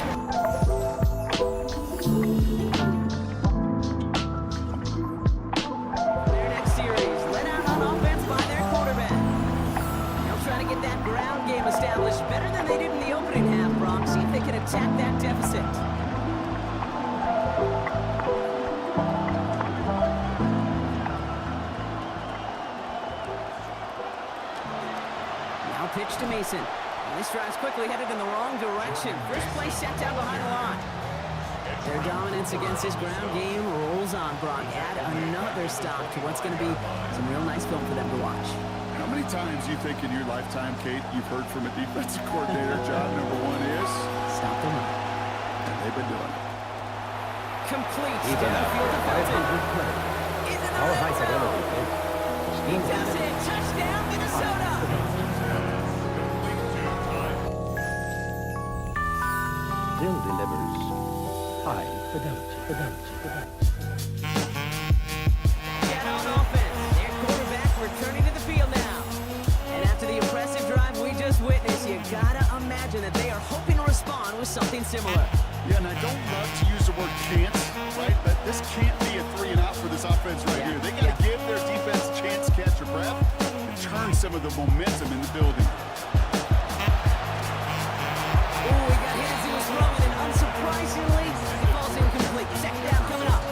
[SPEAKER 1] Their next series, let out on offense by their quarterback. They'll try to get that ground game established better than they did in the opening half, Brock. See if they can attack that deficit. Now pitch to Mason. And this drive's quickly headed in the wrong direction. First play set down behind the line. Their dominance against this ground game rolls on, Brock. Add another stop to what's going to be some real nice film for them to watch.
[SPEAKER 2] How many times you think in your lifetime, Kate, you've heard from a defensive coordinator, job number 1 is?
[SPEAKER 1] Stop the run.
[SPEAKER 2] And they've been doing it.
[SPEAKER 1] complete. Downfield to Felton. Into the red zone. He does it. Touchdown, Minnesota.
[SPEAKER 9] Bill delivers high fidelity.
[SPEAKER 1] Get on offense. Their quarterback returning to the field now. And after the impressive drive we just witnessed, you gotta imagine that they are hoping to respond with something similar.
[SPEAKER 2] Yeah, and I don't love to use the word can't, right? But this can't be a 3 and out for this offense right here. They got to give their defense a chance to catch their breath and turn some of the momentum in the building.
[SPEAKER 1] Ooh, he got hit as he was throwing, and unsurprisingly, he falls incomplete. Second down coming up.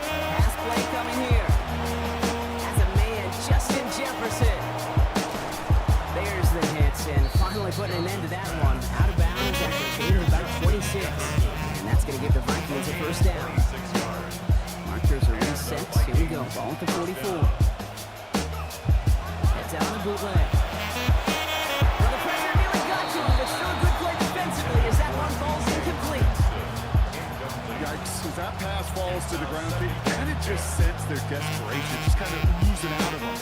[SPEAKER 1] Pass play coming here. As a man, Justin Jefferson. There's the hits, and finally putting an end to that one. Out of bounds after a gain of about 26. And that's going to give the Vikings a first down. Markers are reset. Here we go. Ball at the 44. Heads out on a bootleg. Well, the pressure nearly got to him, but still a good play defensively as that one falls incomplete.
[SPEAKER 2] Yikes, as that pass falls to the ground, they kind of just sense their desperation, just kind of oozing out of them.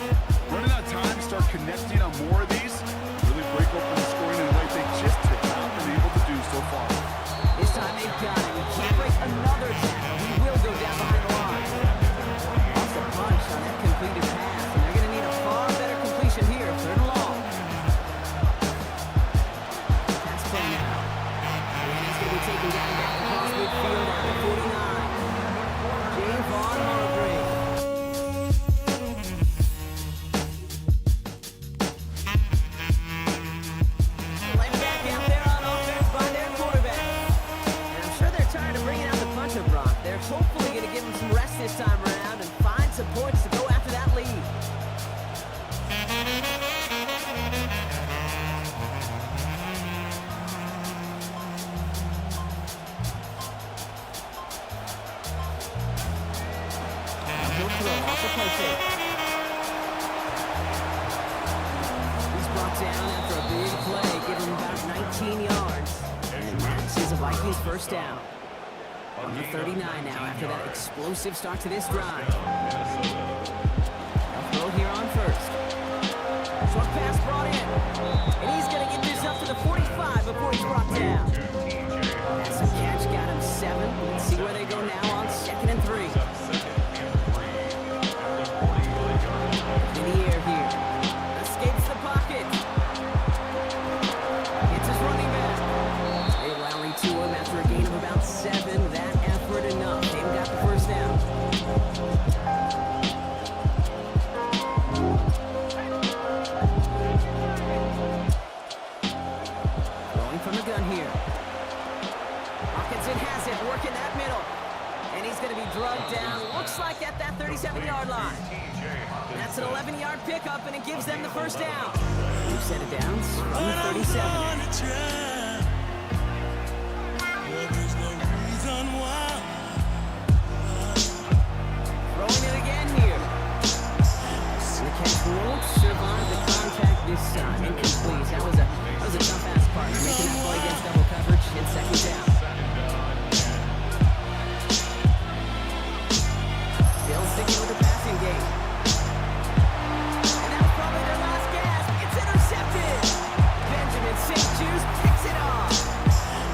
[SPEAKER 2] Running out of time, start connecting on more of these, really break open the scoring in a way they just have not been able to do so far.
[SPEAKER 1] This time they've got him. He can't break another tackle. He will go down behind the line. Lost a punch on that completed pass, and they're going to need a far better completion here. Third and long. Pass play now. And he's going to be taken down back across midfield at the 49. Javon Hargrave. Led back out there on offense by their quarterback. And I'm sure they're tired of bringing out the puncher, Brock. They're hopefully going to give him some rest this time around and find some points to go after that lead. He'll throw off the play fake. He's brought down after a big play, giving him about 19 yards. And that is a Vikings first down. On the 39 now after that explosive start to this drive. They'll throw here on first. Short pass brought in. And he's going to get this up to the 45 before he's brought down. That's a catch, got him 7. Let's see where they go now on 2nd and 3. In the air here. Escapes the pocket. It's his running back. They rally to him after a gain of about 7. That effort enough. They've got the first down. Throwing from the gun here. Hawkinson has it, working that middle. And he's going to be drugged down, looks like at that 37-yard line. That's an 11-yard pickup, and it gives them the first down. New set of downs from the 37. Throwing it again here. And the catch won't survive the contact this time. Incomplete. That was a tough-ass partner, making that play against double coverage in 2nd down. Still sticking with the passing game. And that was probably their last gasp. It's intercepted. Benjamin St. Juice picks it off.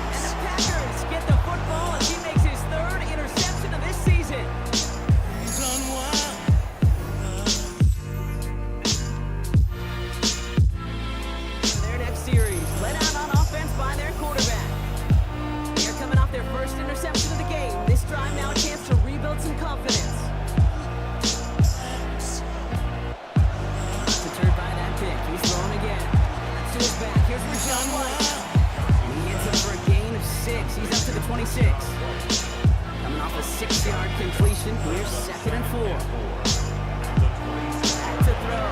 [SPEAKER 1] And the Packers get the football as he makes his 3rd interception of this season. Their next series, led out on offense by their quarterback. They're coming off their first interception of the game. This drive now a chance to rebuild some confidence. Deterred by that pick. He's throwing again. That's to his back. Here's Rashawn White. And he hits him for a gain of 6. He's up to the 26. Coming off a 6-yard completion. Here's 2nd and 4. Back to throw.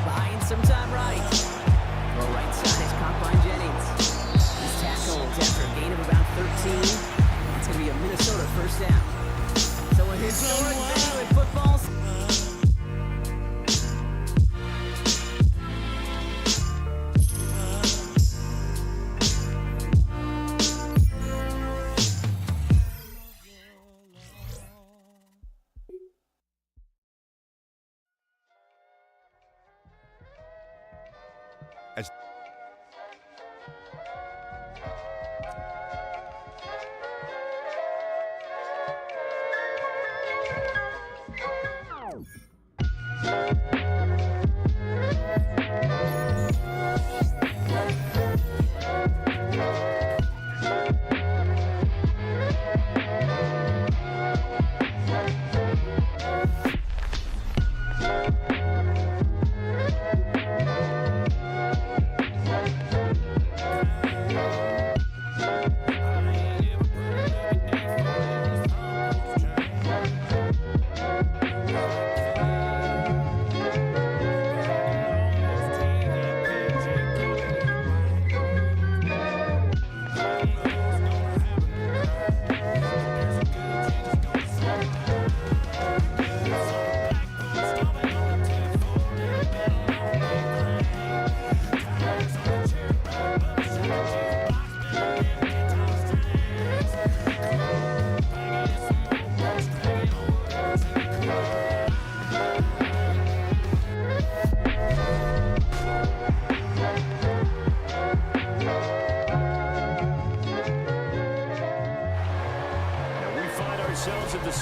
[SPEAKER 1] Buying some time right. Throw right side is caught by Jennings. He's tackled after a gain of about 13. That's going to be a Minnesota first down. So a historic venue in football.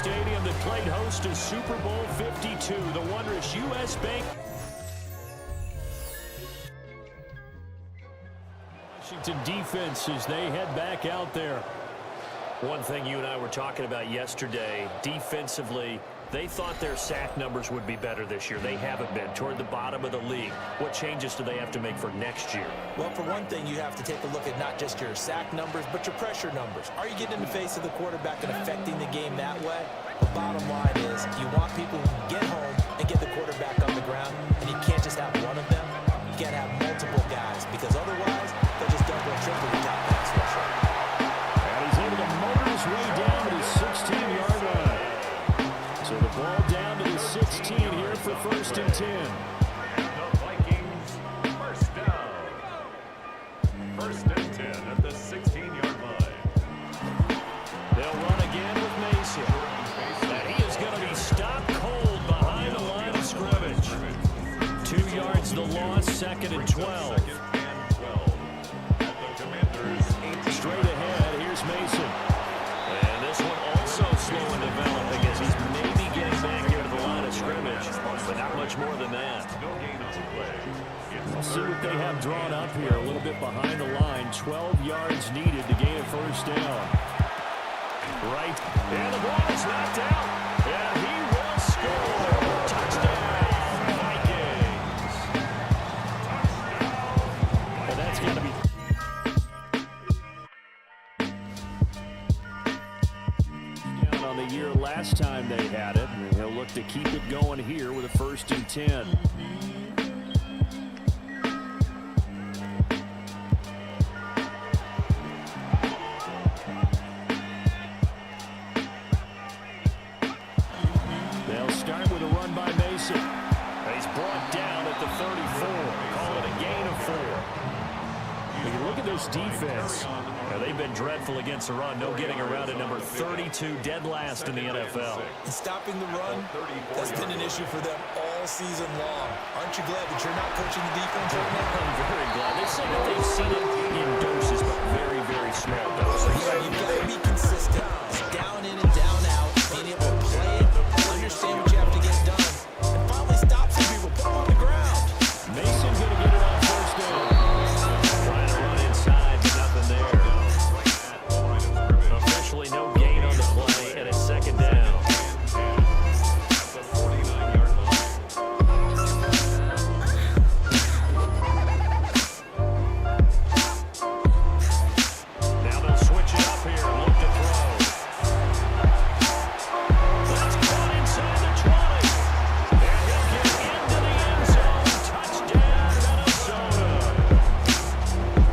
[SPEAKER 5] stadium that played host to Super Bowl 52, the wondrous U.S. Bank. Washington defense as they head back out there. One thing you and I were talking about yesterday, defensively, they thought their sack numbers would be better this year. They haven't been. Toward the bottom of the league. What changes do they have to make for next year?
[SPEAKER 6] Well, for one thing, you have to take a look at not just your sack numbers, but your pressure numbers. Are you getting in the face of the quarterback and affecting the game that way? The bottom line is you want people who can get home and get the quarterback on the ground, and you can't just have one of them. You can't have multiple guys, because otherwise they'll just double and triple the top pass rusher.
[SPEAKER 5] And he's able to motor his way down to the 16-yard line. So the ball down to the 16 here for 1st and 10.
[SPEAKER 4] And the Vikings, first down. 1st and 10 at the 16-yard line.
[SPEAKER 5] They'll run again with Mason. And he is going to be stopped cold behind the line of scrimmage. 2 yards the loss, 2nd and 12. Straight ahead, here's Mason. And this one also slow in developing as he's maybe getting back here to the line of scrimmage, but not much more than that. We'll see what they have drawn up here a little bit behind the line. 12 yards needed to gain a 1st down. Right, and the ball is knocked out, and he will score. Touchdown, Vikings. And that's got to be on the year last time they had it, and he'll look to keep it going here with a 1st and 10. They'll start with a run by Mason. He's brought down at the 34. Call it a gain of 4. When you look at this defense, they've been dreadful against the run. No getting around at number 32, dead last in the NFL.
[SPEAKER 6] And stopping the run has been an issue for them all season long. Aren't you glad that you're not coaching the defense right now?
[SPEAKER 5] I'm very glad. They say that they've seen it in doses, but very, very small doses.
[SPEAKER 6] Yeah, you've got to be consistent. Down in and down out. Being able to play it, understand what you have to get done, and finally stop some people. Put them on the ground.
[SPEAKER 5] Mason going to get it on 1st down. Trying to run inside, but nothing there. Officially no gain on the play, and it's 2nd down. Now they'll switch it up here and look to throw. That's caught inside the 20. And he'll get into the end zone. Touchdown, Minnesota.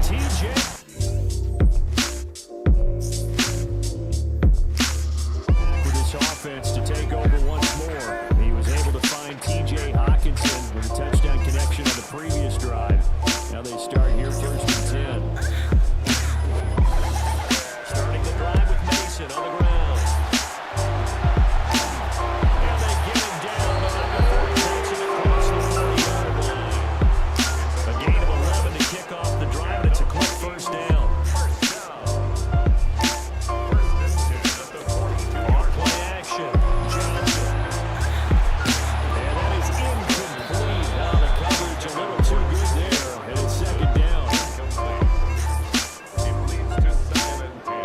[SPEAKER 5] TJ. With his offense to take over once more. He was able to find TJ Hawkinson with a touchdown connection on the previous drive. Now they start here 1st and 10. Starting the drive with Mason on the ground. And they get him down, but not before he takes it across the 40-yard line. A gain of 11 to kick off the drive, and it's a quick 1st down. On play action, Johnson. And that is incomplete. Now the coverage a little too good there, and it's 2nd down.
[SPEAKER 4] It leads to 2nd and 10.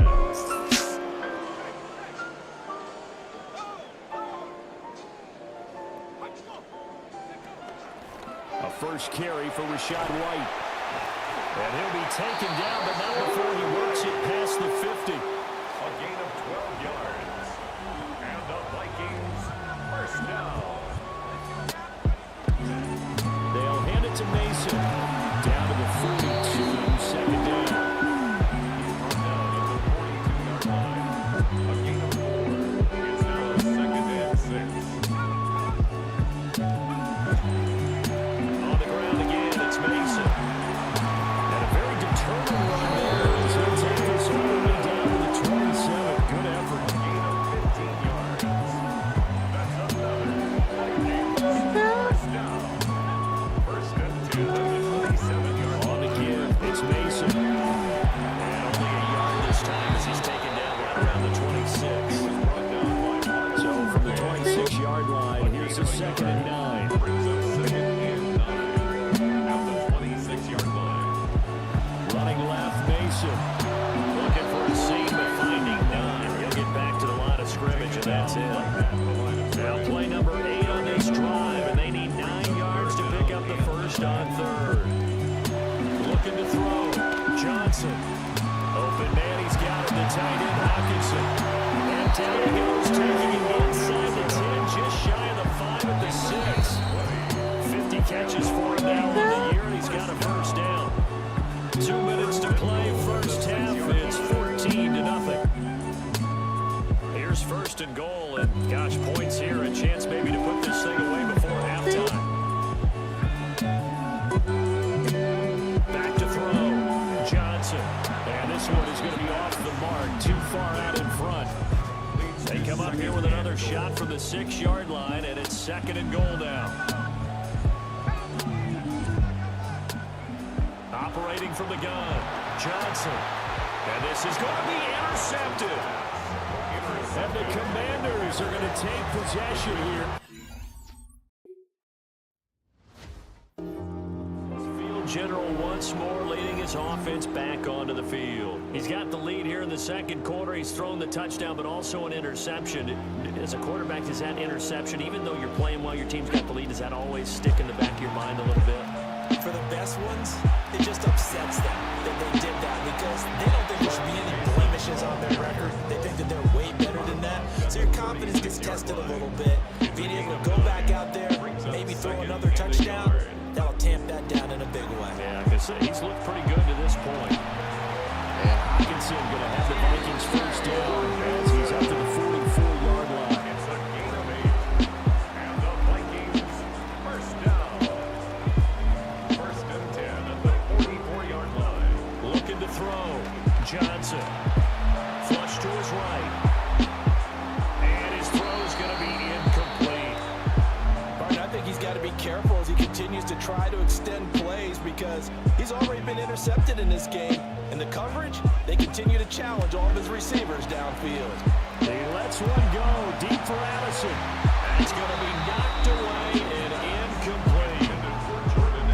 [SPEAKER 5] A first carry for Rachaad White. And he'll be taken down, but not before he works it past the 50.
[SPEAKER 4] A gain of 12 yards. And the Vikings, first down.
[SPEAKER 5] They'll hand it to Mason. Down to the 42, 2nd down.
[SPEAKER 4] A gain of 4. It's now 2nd and 6.
[SPEAKER 5] On the ground again, it's Mason. And a very determined run there as he'll take us all the way down to the a 2nd and 9.
[SPEAKER 4] Brings up 2nd and 9. Out the 26-yard line.
[SPEAKER 5] Running left, Mason. Looking for a seam, but finding none. He'll get back to the line of scrimmage, and that's it. Now play number 8 on this drive, and they need 9 yards to pick up the first on 3rd. Looking to throw. Johnson. Open man, he's got it. The tight end, Hawkinson. And down he goes, taking it inside the 10, just shy of the 5 at the 6. 50 catches for him now on the year, and he's got a first down. 2 minutes to play, first half. It's 14-0. Here's 1st and goal, and gosh, points here. A chance maybe to put this thing away before halftime. Back to throw. Johnson. And this one is going to be off the mark. Too far out in front. They come up here with another shot from the 6-yard line, and it's 2nd and goal now. Operating from the gun, Johnson. And this is going to be intercepted. And the Commanders are going to take possession here. Field general once more leading his offense back onto the field. He's got the lead here in the 2nd quarter. He's thrown the touchdown, but also an interception. As a quarterback, does that interception, even though you're playing while your team's got the lead, does that always stick in the back of your mind a little bit?
[SPEAKER 6] For the best ones, it just upsets them that they did that because they don't think there should be any blemishes on their record. They think that they're way better than that. So your confidence gets tested a little bit. Being able to go back out there, maybe throw another touchdown, that'll tamp that down in a big way.
[SPEAKER 5] Yeah, I can say he's looked pretty good to this point. And Hawkinson going to have the Vikings first down as he's up to the 44-yard line.
[SPEAKER 4] It's a gain of 8. And the Vikings first down. 1st and 10 at the 44-yard line.
[SPEAKER 5] Looking to throw. Johnson. Flush to his right. And his throw's going to be incomplete.
[SPEAKER 6] Martin, I think he's got to be careful as he continues to try to extend plays because he's already been intercepted in this game. And the coverage, they continue to challenge all of his receivers downfield.
[SPEAKER 5] He lets one go deep for Allison. It's going to be knocked away and incomplete.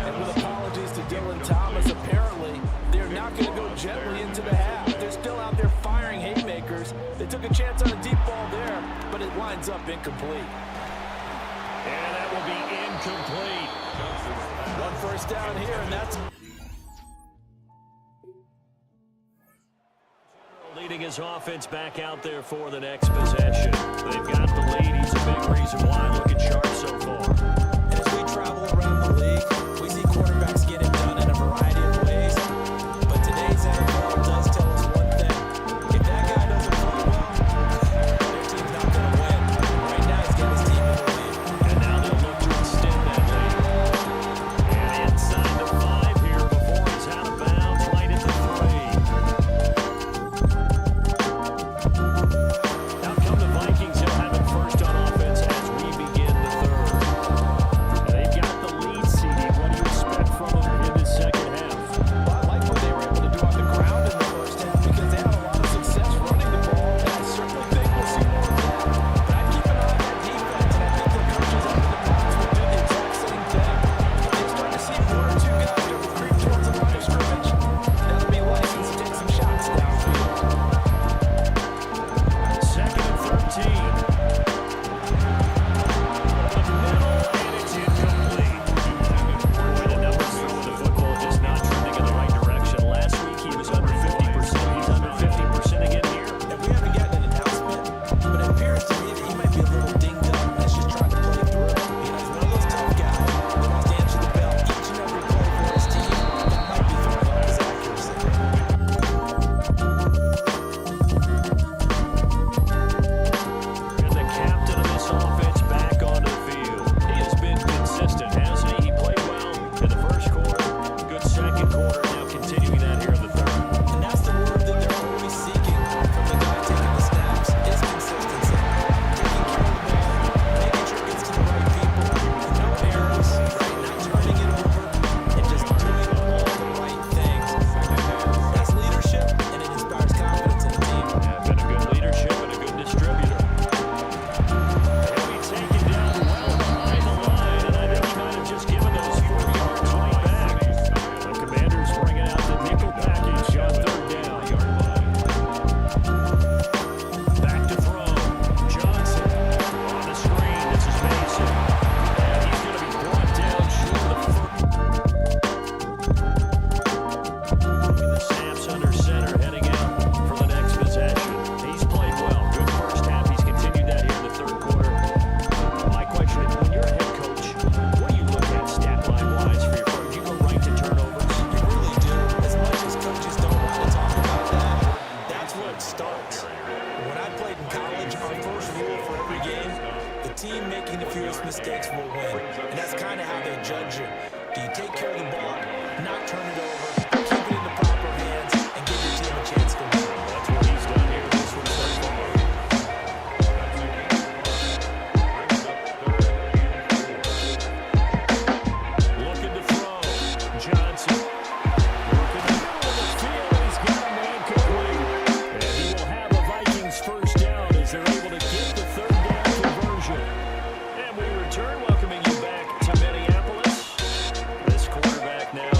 [SPEAKER 6] And with apologies to Dylan Thomas, apparently they're not going to go gently into the half. They're still out there firing haymakers. They took a chance on a deep ball there, but it winds up incomplete.
[SPEAKER 5] And that will be incomplete.
[SPEAKER 6] 1 first down here, and that's
[SPEAKER 5] leading his offense back out there for the next possession. They've got the lead. He's a big reason why. Looking sharp so far.
[SPEAKER 6] And as we travel around the league, we see quarterbacks get it done in a variety of ways. But today's NFL does tell us one thing. If that guy doesn't play well, their team's not going to win. Right now, he's getting his team in the lead.
[SPEAKER 5] And now they'll look to extend that lead. And inside the 5 here before he's out of bounds, right at the 3. Now come the Vikings. They'll have it first on offense as we begin the 3rd. They've got the lead, CD. What do you expect from them in the 2nd half?
[SPEAKER 6] Well, I like what they were able to do on the ground in the first half because they had a lot of success running the ball. And I certainly think we'll see more of that. But I'd keep an eye on that defense, and I think the coaches up in the box will do the exact same thing. They start to see 1 or 2 guys that will creep towards the line of scrimmage. That'll be licensed to take some shots downfield.
[SPEAKER 5] 2nd and 13. The middle, and it's incomplete. Boy, the numbers for the football just not trending in the right direction. Last week he was under 50%. He's under 50% again here.
[SPEAKER 6] And we haven't gotten an announcement, but it appears to me that he might be a little dinged up and is just trying to play through. You know, he's one of those tough guys that wants to answer the bell each and every play for his team. That might be throwing off his accuracy.
[SPEAKER 5] And the captain of this offense back onto the field. He has been consistent, hasn't he? He played well in the 1st quarter, good 2nd quarter, now continuing that here in the 3rd.
[SPEAKER 6] And that's the word that they're always seeking from the guy taking the snaps is consistency. Taking care of the ball team making the fewest mistakes will win. And that's kind of how they judge you. Do you take care of the ball, not turn it over, keep it in the proper hands, and give your team a chance to win?
[SPEAKER 5] That's what he's done here this one so far. Looking to throw. Johnson. Working the middle of the field, and he's got a man complete. And he will have a Vikings first down as they're able to get the third down conversion. And we return, welcoming you back to Minneapolis. This quarterback now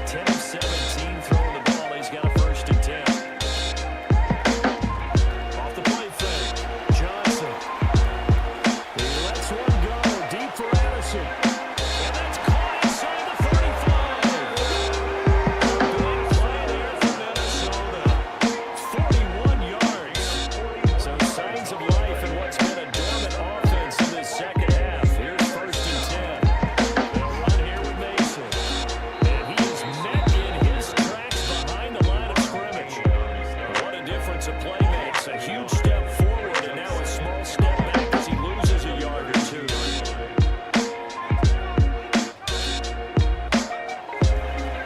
[SPEAKER 5] 10 of 17 throwing the ball. He's got a first and 10. Off the play fake. Johnson. He lets one go deep for Addison. And that's caught inside the 35. Big play there for Minnesota. 41 yards. So signs of life in what's been a dormant offense in this second half. Here's first and 10. They'll run here with Mason. And he is met in his tracks behind the line of scrimmage. What a difference a play makes. A huge step forward and now a small step back as he loses a yard or two.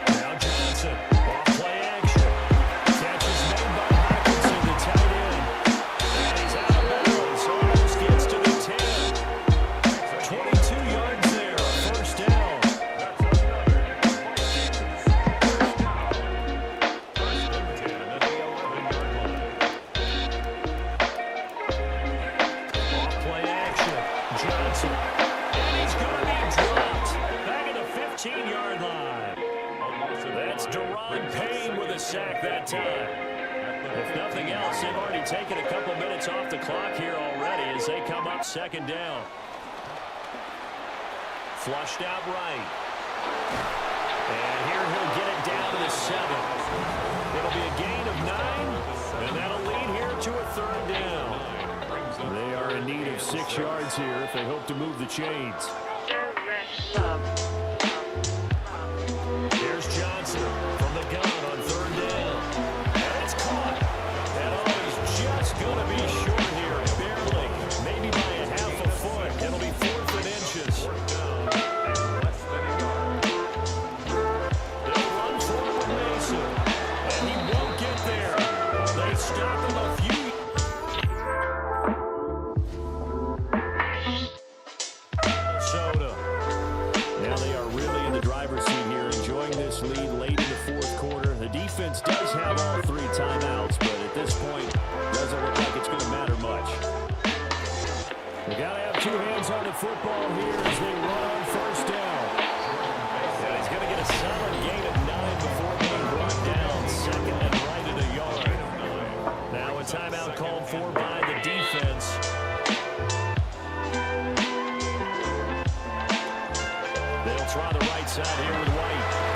[SPEAKER 5] Now Johnson, off play action. Catch is made by Hawkinson, the tight end. And he's out of bounds. Almost gets to the 10. 22 yards there, first down. Off play action. Johnson. And he's going to be dropped. Back at the 15-yard line. That's Deron Payne with a sack that time. If nothing else, they've already taken a couple minutes off the clock here already as they come up second down. Flushed out right. And here he'll get it down to the 7. It'll be a gain of 9, and that'll lead here to a third down. They are in need of 6 yards here if they hope to move the chains. Here's Johnson from the gun on third down. And it's caught. And he's just going to be short here, barely. Maybe by a half a foot. It'll be 4th and inches. They'll run forward Mason. And he won't get there. They stop him a few. Minnesota. Now they are really in the driver's seat here, enjoying this lead late in the fourth quarter. The defense does have all 3 timeouts, but at this point, doesn't look like it's going to matter much. They got to have 2 hands on the football here as they run on first down. And he's going to get a solid gain of 9 before being brought down, second and right at a yard. Now a timeout called for by the defense. They'll try the right side here with White.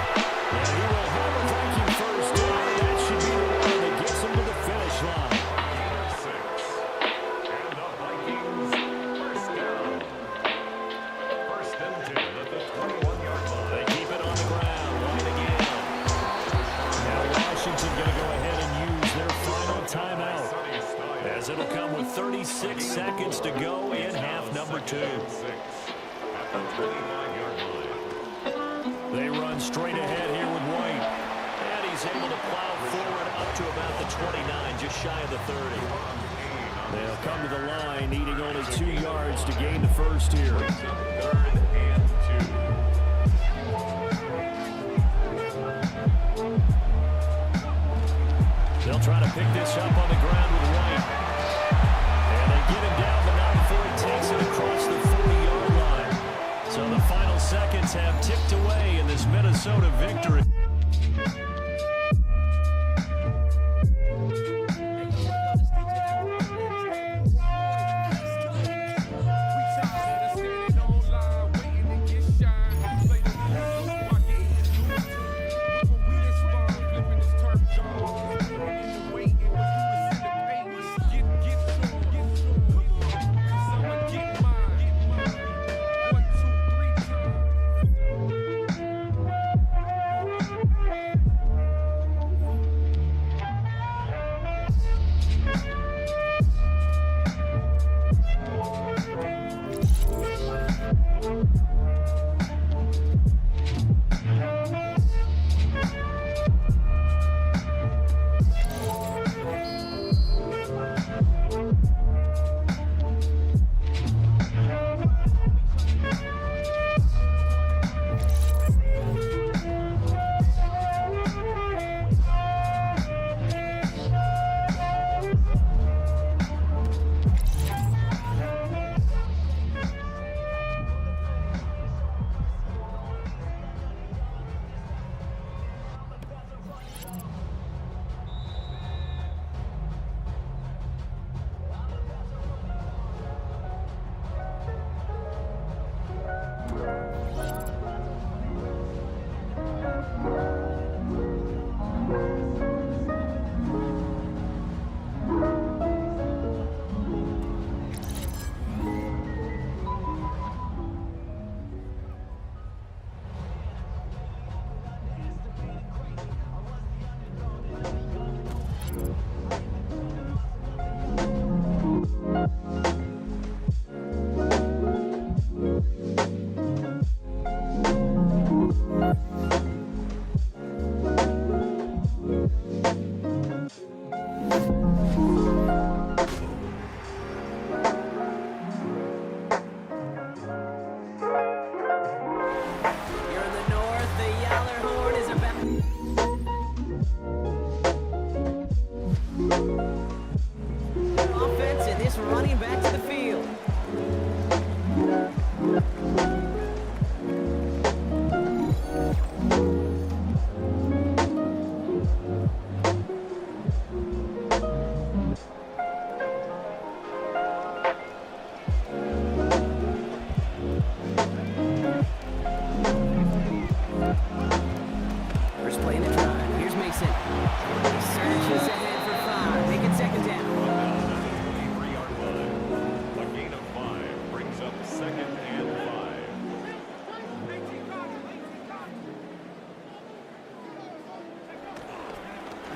[SPEAKER 5] And he will have a Viking first down. That should be the one that gets him to the finish line.
[SPEAKER 4] 6. And the Vikings first down. First and 10 at the 21-yard line.
[SPEAKER 5] They keep it on the ground. White again. Now Washington going to go ahead and use their final timeout, as it'll come with 36 seconds to go in half number 2.
[SPEAKER 4] At the 29-yard line.
[SPEAKER 5] They run straight ahead here with White. And he's able to plow forward up to about the 29, just shy of the 30. They'll come to the line, needing only 2 yards to gain the first here.
[SPEAKER 4] 3rd and 2.
[SPEAKER 5] They'll try to pick this up on the ground with White. And they get him down, but not before he takes it across the 40-yard line. So the final seconds have ticked away in this Minnesota victory.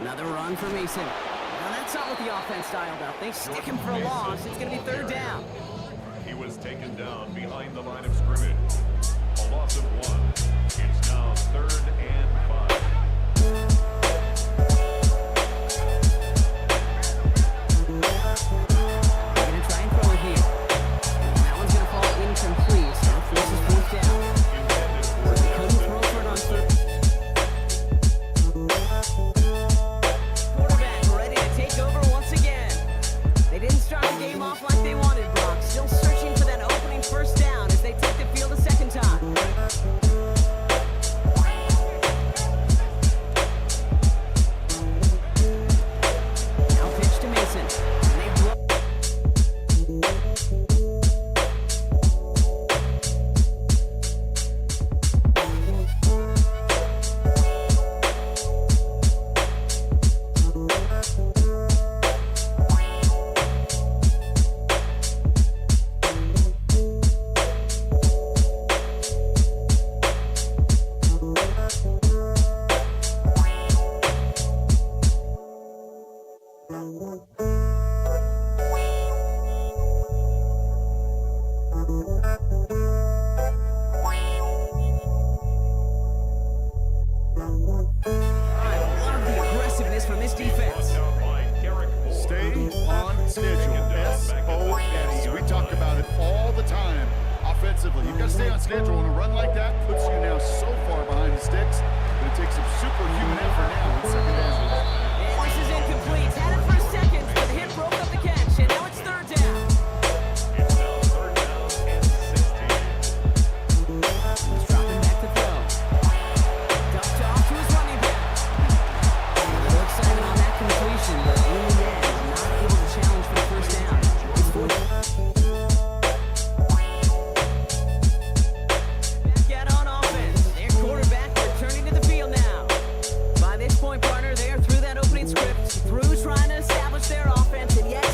[SPEAKER 1] Another run for Mason. Now that's not what the offense dialed up. They stick him for a loss. It's going to be third down.
[SPEAKER 4] He was taken down behind the line of scrimmage. A loss of 1. It's now 3rd and 5.
[SPEAKER 1] They're going to try and throw it here. And that one's going to fall incomplete. So that forces fourth down. They couldn't throw for it on third. Quarterback ready to take over once again. They didn't start the game off like they wanted, Brock. Still searching for that opening first down as they take the field a second time. Now pitch to Mason. And they blow. I love the aggressiveness from this defense.
[SPEAKER 4] Down by Derek Moore.
[SPEAKER 2] Stay on schedule. SOS. We talk about it all the time offensively. You've got to stay on schedule, and a run like that puts you now so far behind the sticks that it takes some superhuman effort now in second down.
[SPEAKER 1] And this is incomplete. Had it for a second, but the hit broke up the catch, and now it's third down.
[SPEAKER 4] It's now 3rd down and 16.
[SPEAKER 1] He's dropping back to throw. Dumped off to his running back. A little excitement on that completion, but in the end, not able to challenge for the first down. It's fourth. Back out on offense. Their quarterback returning to the field now. By this point, partner, they are through that opening script, through trying to establish their offense, and yet,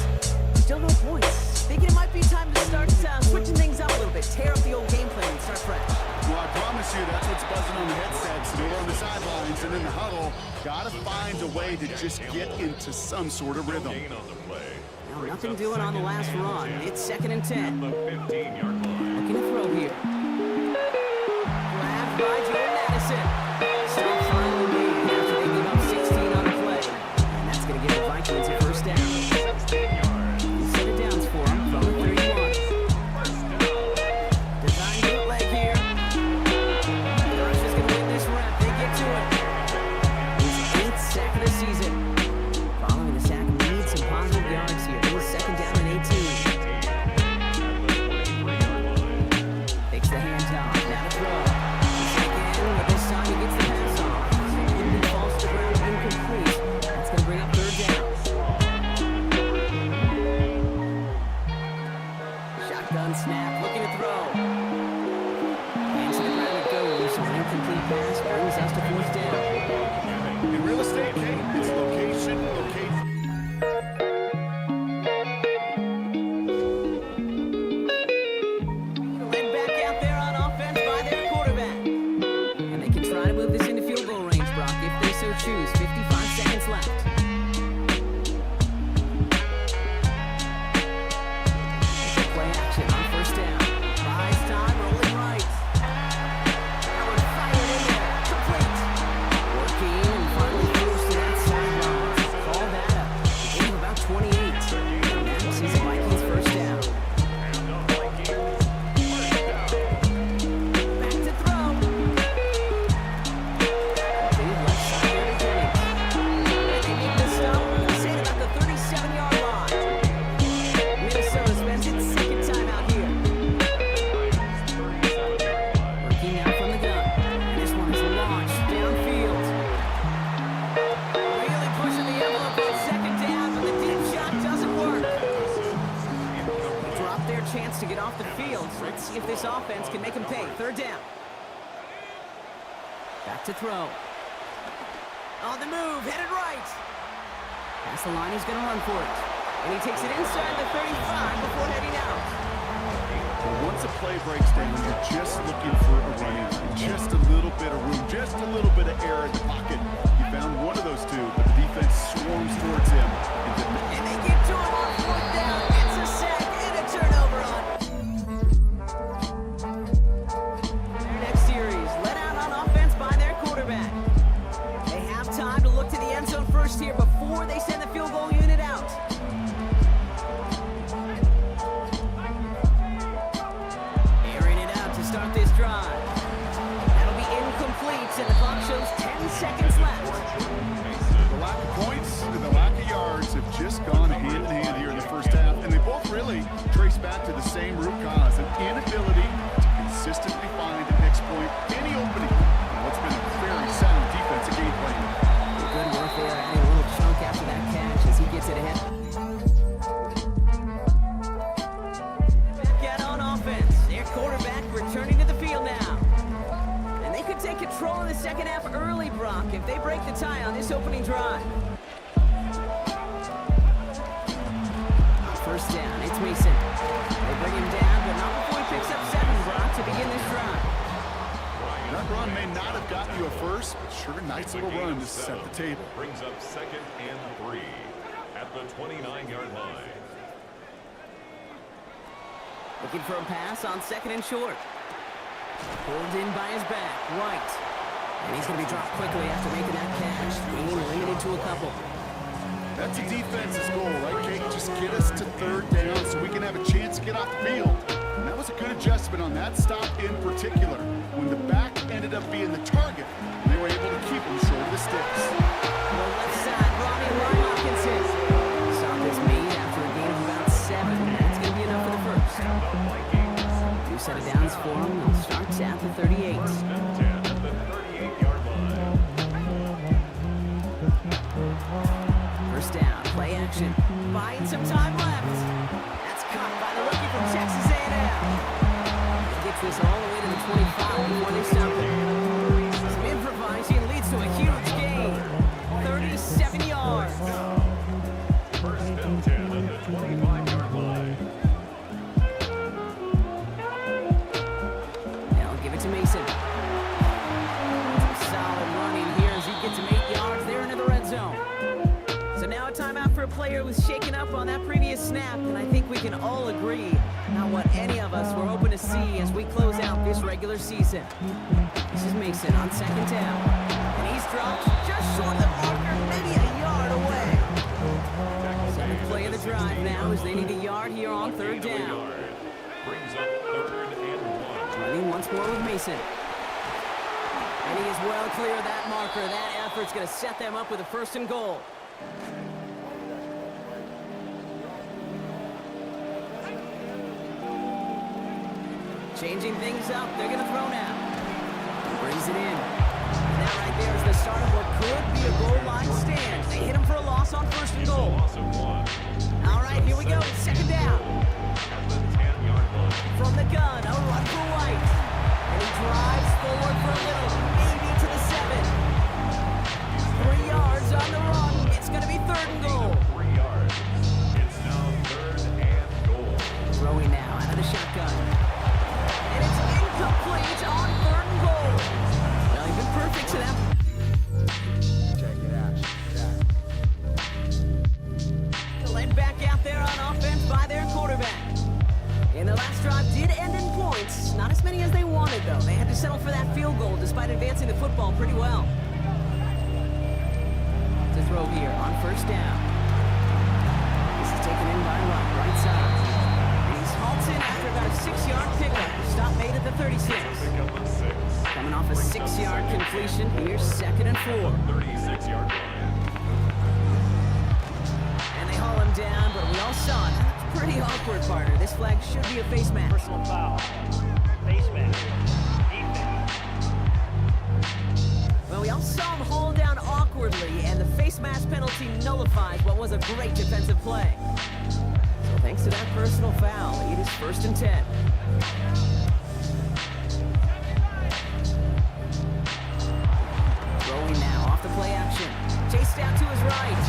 [SPEAKER 1] still no points. Thinking it might be time to start switching things up a little bit, tear up the old game plan and start fresh.
[SPEAKER 2] Well, I promise you that's what's buzzing on the headsets and over on the sidelines and in the huddle. Got to find a way to just get into some sort of rhythm.
[SPEAKER 4] Gain on the play.
[SPEAKER 1] Now, nothing doing on the last run. It's 2nd and 10.
[SPEAKER 4] The 15-yard line.
[SPEAKER 1] Looking to throw here. Grabbed by Jordan Addison. Stop finally made after they give up 16 on the play. And that's going to give the Vikings a first down.
[SPEAKER 4] 16 yards.
[SPEAKER 1] Set it downs for him from the 31. Design bootleg here. The Rush is going to win this rep. They get to it. His 8th sack of the season. Following the sack, needs some positive yards here. It is 2nd down and 18. Takes the handoff. Now to throw. Second, but this time he gets the pass off. And it falls to the ground incomplete. That's going to bring up third down. Shotgun snap, looking to throw. And to the ground it goes. An incomplete pass brings us to fourth down.
[SPEAKER 2] In real estate, Kate, it's location, location.
[SPEAKER 1] Led back out there on offense by their quarterback. And they can try to move this into field goal range, Brock, if they so choose. 55 seconds left. Play action on first down. Buys time, rolling right. That one fired in there. Complete. Working and finally throws to that sideline. Call that up. A gain of about 28. And that sees the Vikings first down.
[SPEAKER 4] And the Vikings first down.
[SPEAKER 1] Back to throw. Big left side there to Jennings. And they make the stop. They say it about the 37-yard line. Minnesota spends its second time out here. Working out from the gun. And this one is launched downfield. Really pushing the envelope on second down, but the deep shot doesn't work. Drop their chance to get off the field. Let's see if this offense can make them pay. Third down. Back to throw. On the move, headed right. Past the line, he's going to run for it. And he takes it inside the 35 before heading out.
[SPEAKER 2] But once a play breaks down, you're just looking for a run-in. Just a little bit of room, just a little bit of air in the pocket. You found one of those two, but the defense defense swarms towards him.
[SPEAKER 1] And they get to him on fourth down. It's a sack and a turnover on. Their next series, let out on offense by their quarterback. They have time to look to the end zone first here before they send the field goal unit out. Airing it out to start this drive. That'll be incomplete, and the clock shows 10 seconds left.
[SPEAKER 2] The lack of points and the lack of yards have just gone hand in hand here in the first half, and they both really trace back to the same root cause, an inability to consistently find and exploit any opening in what's been a very sound defensive game plan.
[SPEAKER 1] Good work there, adding a little chunk after that catch as he gets it ahead. Back out on offense. Their quarterback returning to the field now. And they could take control in the second half early, Brock, if they break the tie on this opening drive. First down, it's Mason. They bring him down, but not before he picks up 7, Brock, to begin this drive.
[SPEAKER 2] That run may not have gotten you a first, but sure, nice little run to set the table.
[SPEAKER 4] Brings up 2nd and 3 at the 29-yard line.
[SPEAKER 1] Looking for a pass on 2nd and short. Pulled in by his back, White. And he's going to be dropped quickly after making that catch. Being limited to a couple.
[SPEAKER 2] That's a defense's goal, right, Kate? Just get us to 3rd down so we can have a chance to get off the field. And that was a good adjustment on that stop in particular. When the back ended up being the target, they were able to keep him short of the sticks.
[SPEAKER 1] The left side, Ronnie Hopkinson. Stop is made after a gain of about 7. That's going to be enough for the first. New set of downs for him. They'll start at the 38.
[SPEAKER 4] First and 10 at the 38-yard line.
[SPEAKER 1] First down, play action. Buying some time left. That's caught by the rookie from Texas A&M. He gets this all the way to the 25 before they stop it. Some improvising leads to a huge gain. 37 yards.
[SPEAKER 4] First and 10 at the 25-yard line.
[SPEAKER 1] They'll give it to Mason. Solid running here as he gets him 8 yards. They're into the red zone. So now a timeout for a player who was shaken up on that previous snap, and I think we can all agree not what any of us were hoping to see as we close out this regular season. This is Mason on 2nd down, and he's dropped just short of the marker, maybe a yard away. 7th play of the drive now as they need a yard here on 3rd down.
[SPEAKER 4] Brings up 3rd and 1.
[SPEAKER 1] Running once more with Mason. And he is well clear of that marker. That effort's going to set them up with a 1st and goal. Changing things up. They're going to throw now. Brings it in. And that right there is the start of what could be a goal line stand. They hit him for a loss on 1st and goal.
[SPEAKER 4] Loss of 1.
[SPEAKER 1] All right, here we go. 2nd down.
[SPEAKER 4] At the 10-yard line.
[SPEAKER 1] From the gun, a run for White. And he drives forward for a little, maybe to the 7. 3 yards on the run. It's going to be 3rd and goal.
[SPEAKER 4] 3 yards. It's now 3rd and goal.
[SPEAKER 1] Throwing now out of the shotgun. And it's incomplete on 3rd and goal. Well, he's been perfect to them.
[SPEAKER 3] Check it out.
[SPEAKER 1] Led back out there on offense by their quarterback. And the last drive did end in points. Not as many as they wanted, though. They had to settle for that field goal despite advancing the football pretty well. To throw here on 1st down. This is taken in by White, right side. And he's halted after about a 6-yard pickup. Stop made at the 36.
[SPEAKER 4] Pick up a 6.
[SPEAKER 1] Coming off a 6-yard completion. Here's 2nd and 4.
[SPEAKER 4] 36-yard line.
[SPEAKER 1] And they haul him down, but we all saw it. Pretty awkward, partner. This flag should be a face mask.
[SPEAKER 10] Personal foul. Face mask. Defense.
[SPEAKER 1] Well, we all saw him haul down awkwardly, and the face mask penalty nullifies what was a great defensive play. So thanks to that personal foul, it is 1st and 10. Throwing now off the play action. Chased out to his right.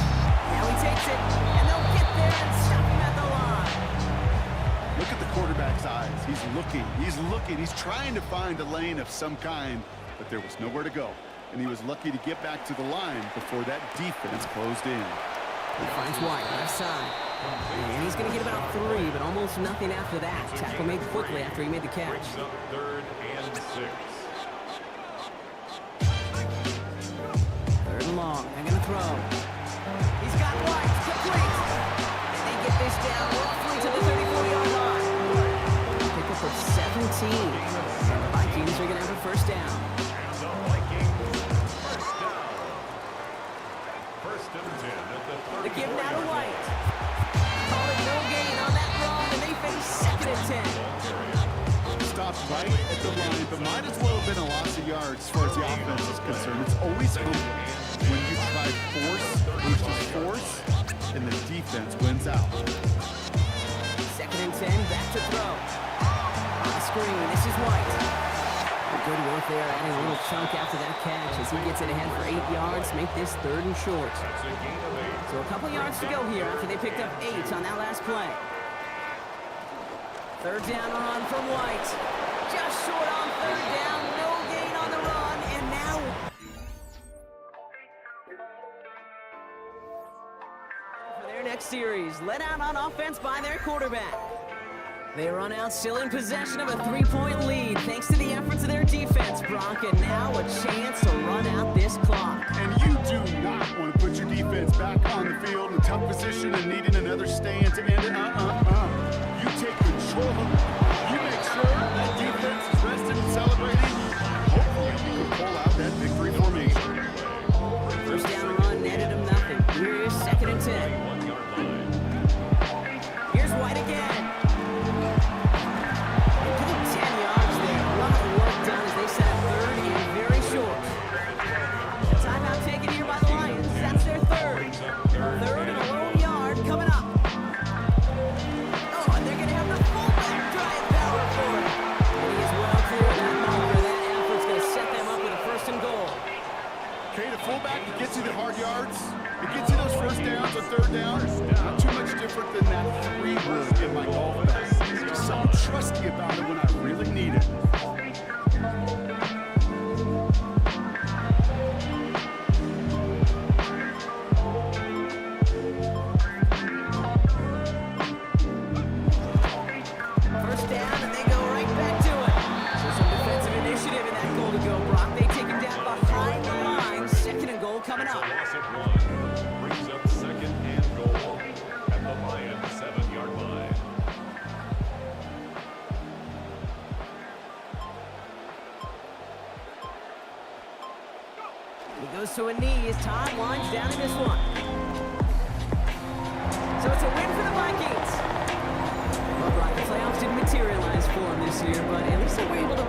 [SPEAKER 1] Now he takes it, and they'll get there and stop him at the line.
[SPEAKER 2] Look at the quarterback's eyes. He's looking. He's trying to find a lane of some kind, but there was nowhere to go. and he was lucky to get back to the line before that defense closed in.
[SPEAKER 1] He finds White, left side. And he's going to get about 3, but almost nothing after that. Tackle made quickly after he made the catch.
[SPEAKER 4] Brings up 3rd and 6.
[SPEAKER 1] 3rd and long. They're going to throw. He's got White. Complete. And they get this down roughly to the 34-yard line. Pick up for 17. And the Vikings are going to have a first down.
[SPEAKER 4] And the Vikings first down. 1st and 10 at the 34.
[SPEAKER 1] They're giving out a White. Call it no gain on that run, and they face 2nd and 10.
[SPEAKER 2] Stopped right at the line, but might as well have been a loss of yards as far as the offense is concerned. It's always humbling when you try force versus force, and the defense wins out.
[SPEAKER 1] 2nd and 10, back to throw. On the screen, this is White. Good work there, adding a little chunk after that catch as he gets it ahead for 8 yards, make this 3rd and short.
[SPEAKER 4] That's a gain of 8.
[SPEAKER 1] So a couple yards to go here after they picked up 8 on that last play. 3rd down run from White. Just short on 3rd down, no gain on the run, and now for their next series, let out on offense by their quarterback. They run out still in possession of a 3-point lead thanks to the efforts of their defense, Brock, and now a chance to run out this clock.
[SPEAKER 2] And you do not want to put your defense back on the field in a tough position and needing another stand to end it. You take control. You make sure that defense is resting and celebrating. Hopefully you can pull out that victory formation.
[SPEAKER 1] 1st down run netted him nothing. Here is 2nd and 10.
[SPEAKER 4] 1 yard line.
[SPEAKER 1] Here's White again. They give him 10 yards there. A lot of work done as they set up 3rd and very short. Timeout taken here by the Lions. That's their 3rd. 3rd and a lone yard coming up. Oh, and they're going to have the fullback drive power for it. And he is well clear of that marker. That effort's going to set them up with a 1st and goal.
[SPEAKER 2] Okay, the fullback, it gets you the hard yards. It gets you those 1st downs or 3rd down. Not too much different than that 3 wood in my golf bag. Just something trusty about it when I really need it.
[SPEAKER 1] First down, and they go right back to it. So some defensive initiative in that goal to go, Brock. They take him down behind the line. 2nd and goal coming up.
[SPEAKER 4] Loss of 1 brings up 2nd and goal at the Lions 7-yard line.
[SPEAKER 1] He goes to a knee as Todd winds down in this one. So it's a win for the Vikings. Well, Brock, the playoffs didn't materialize for him this year, but at least they were able to.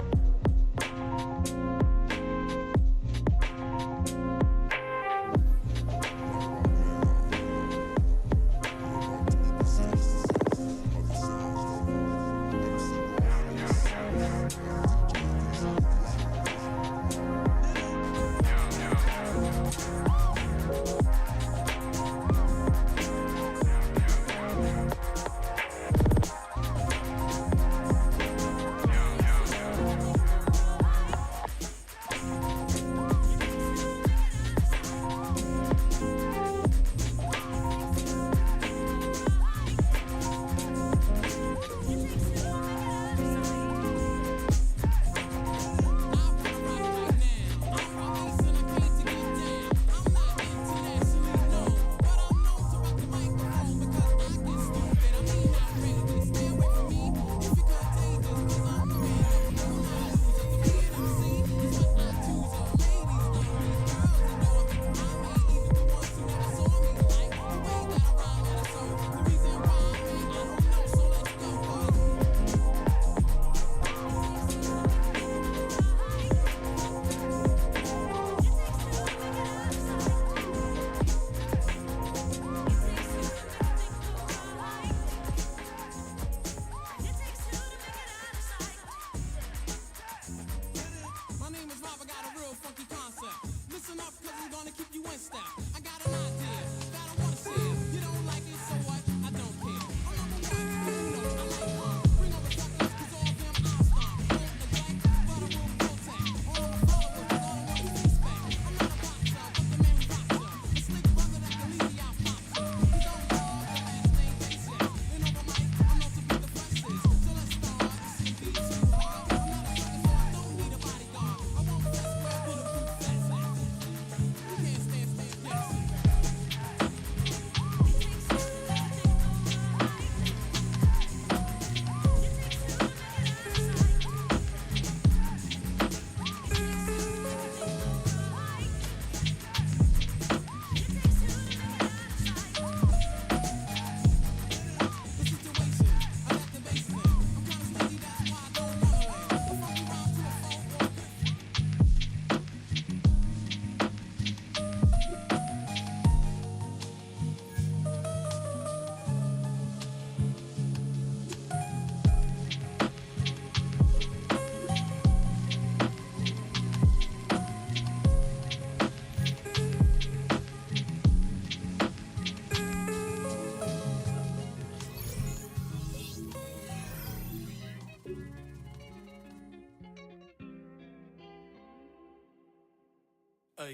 [SPEAKER 3] No.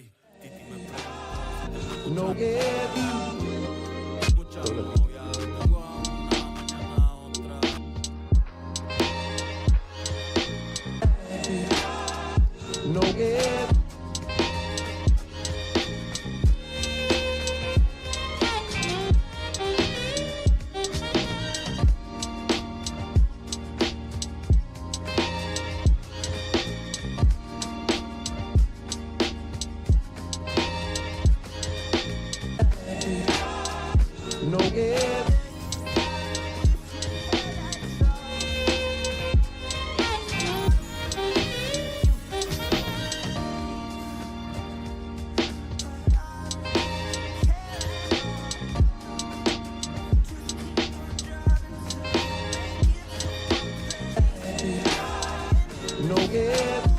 [SPEAKER 3] No. No. No.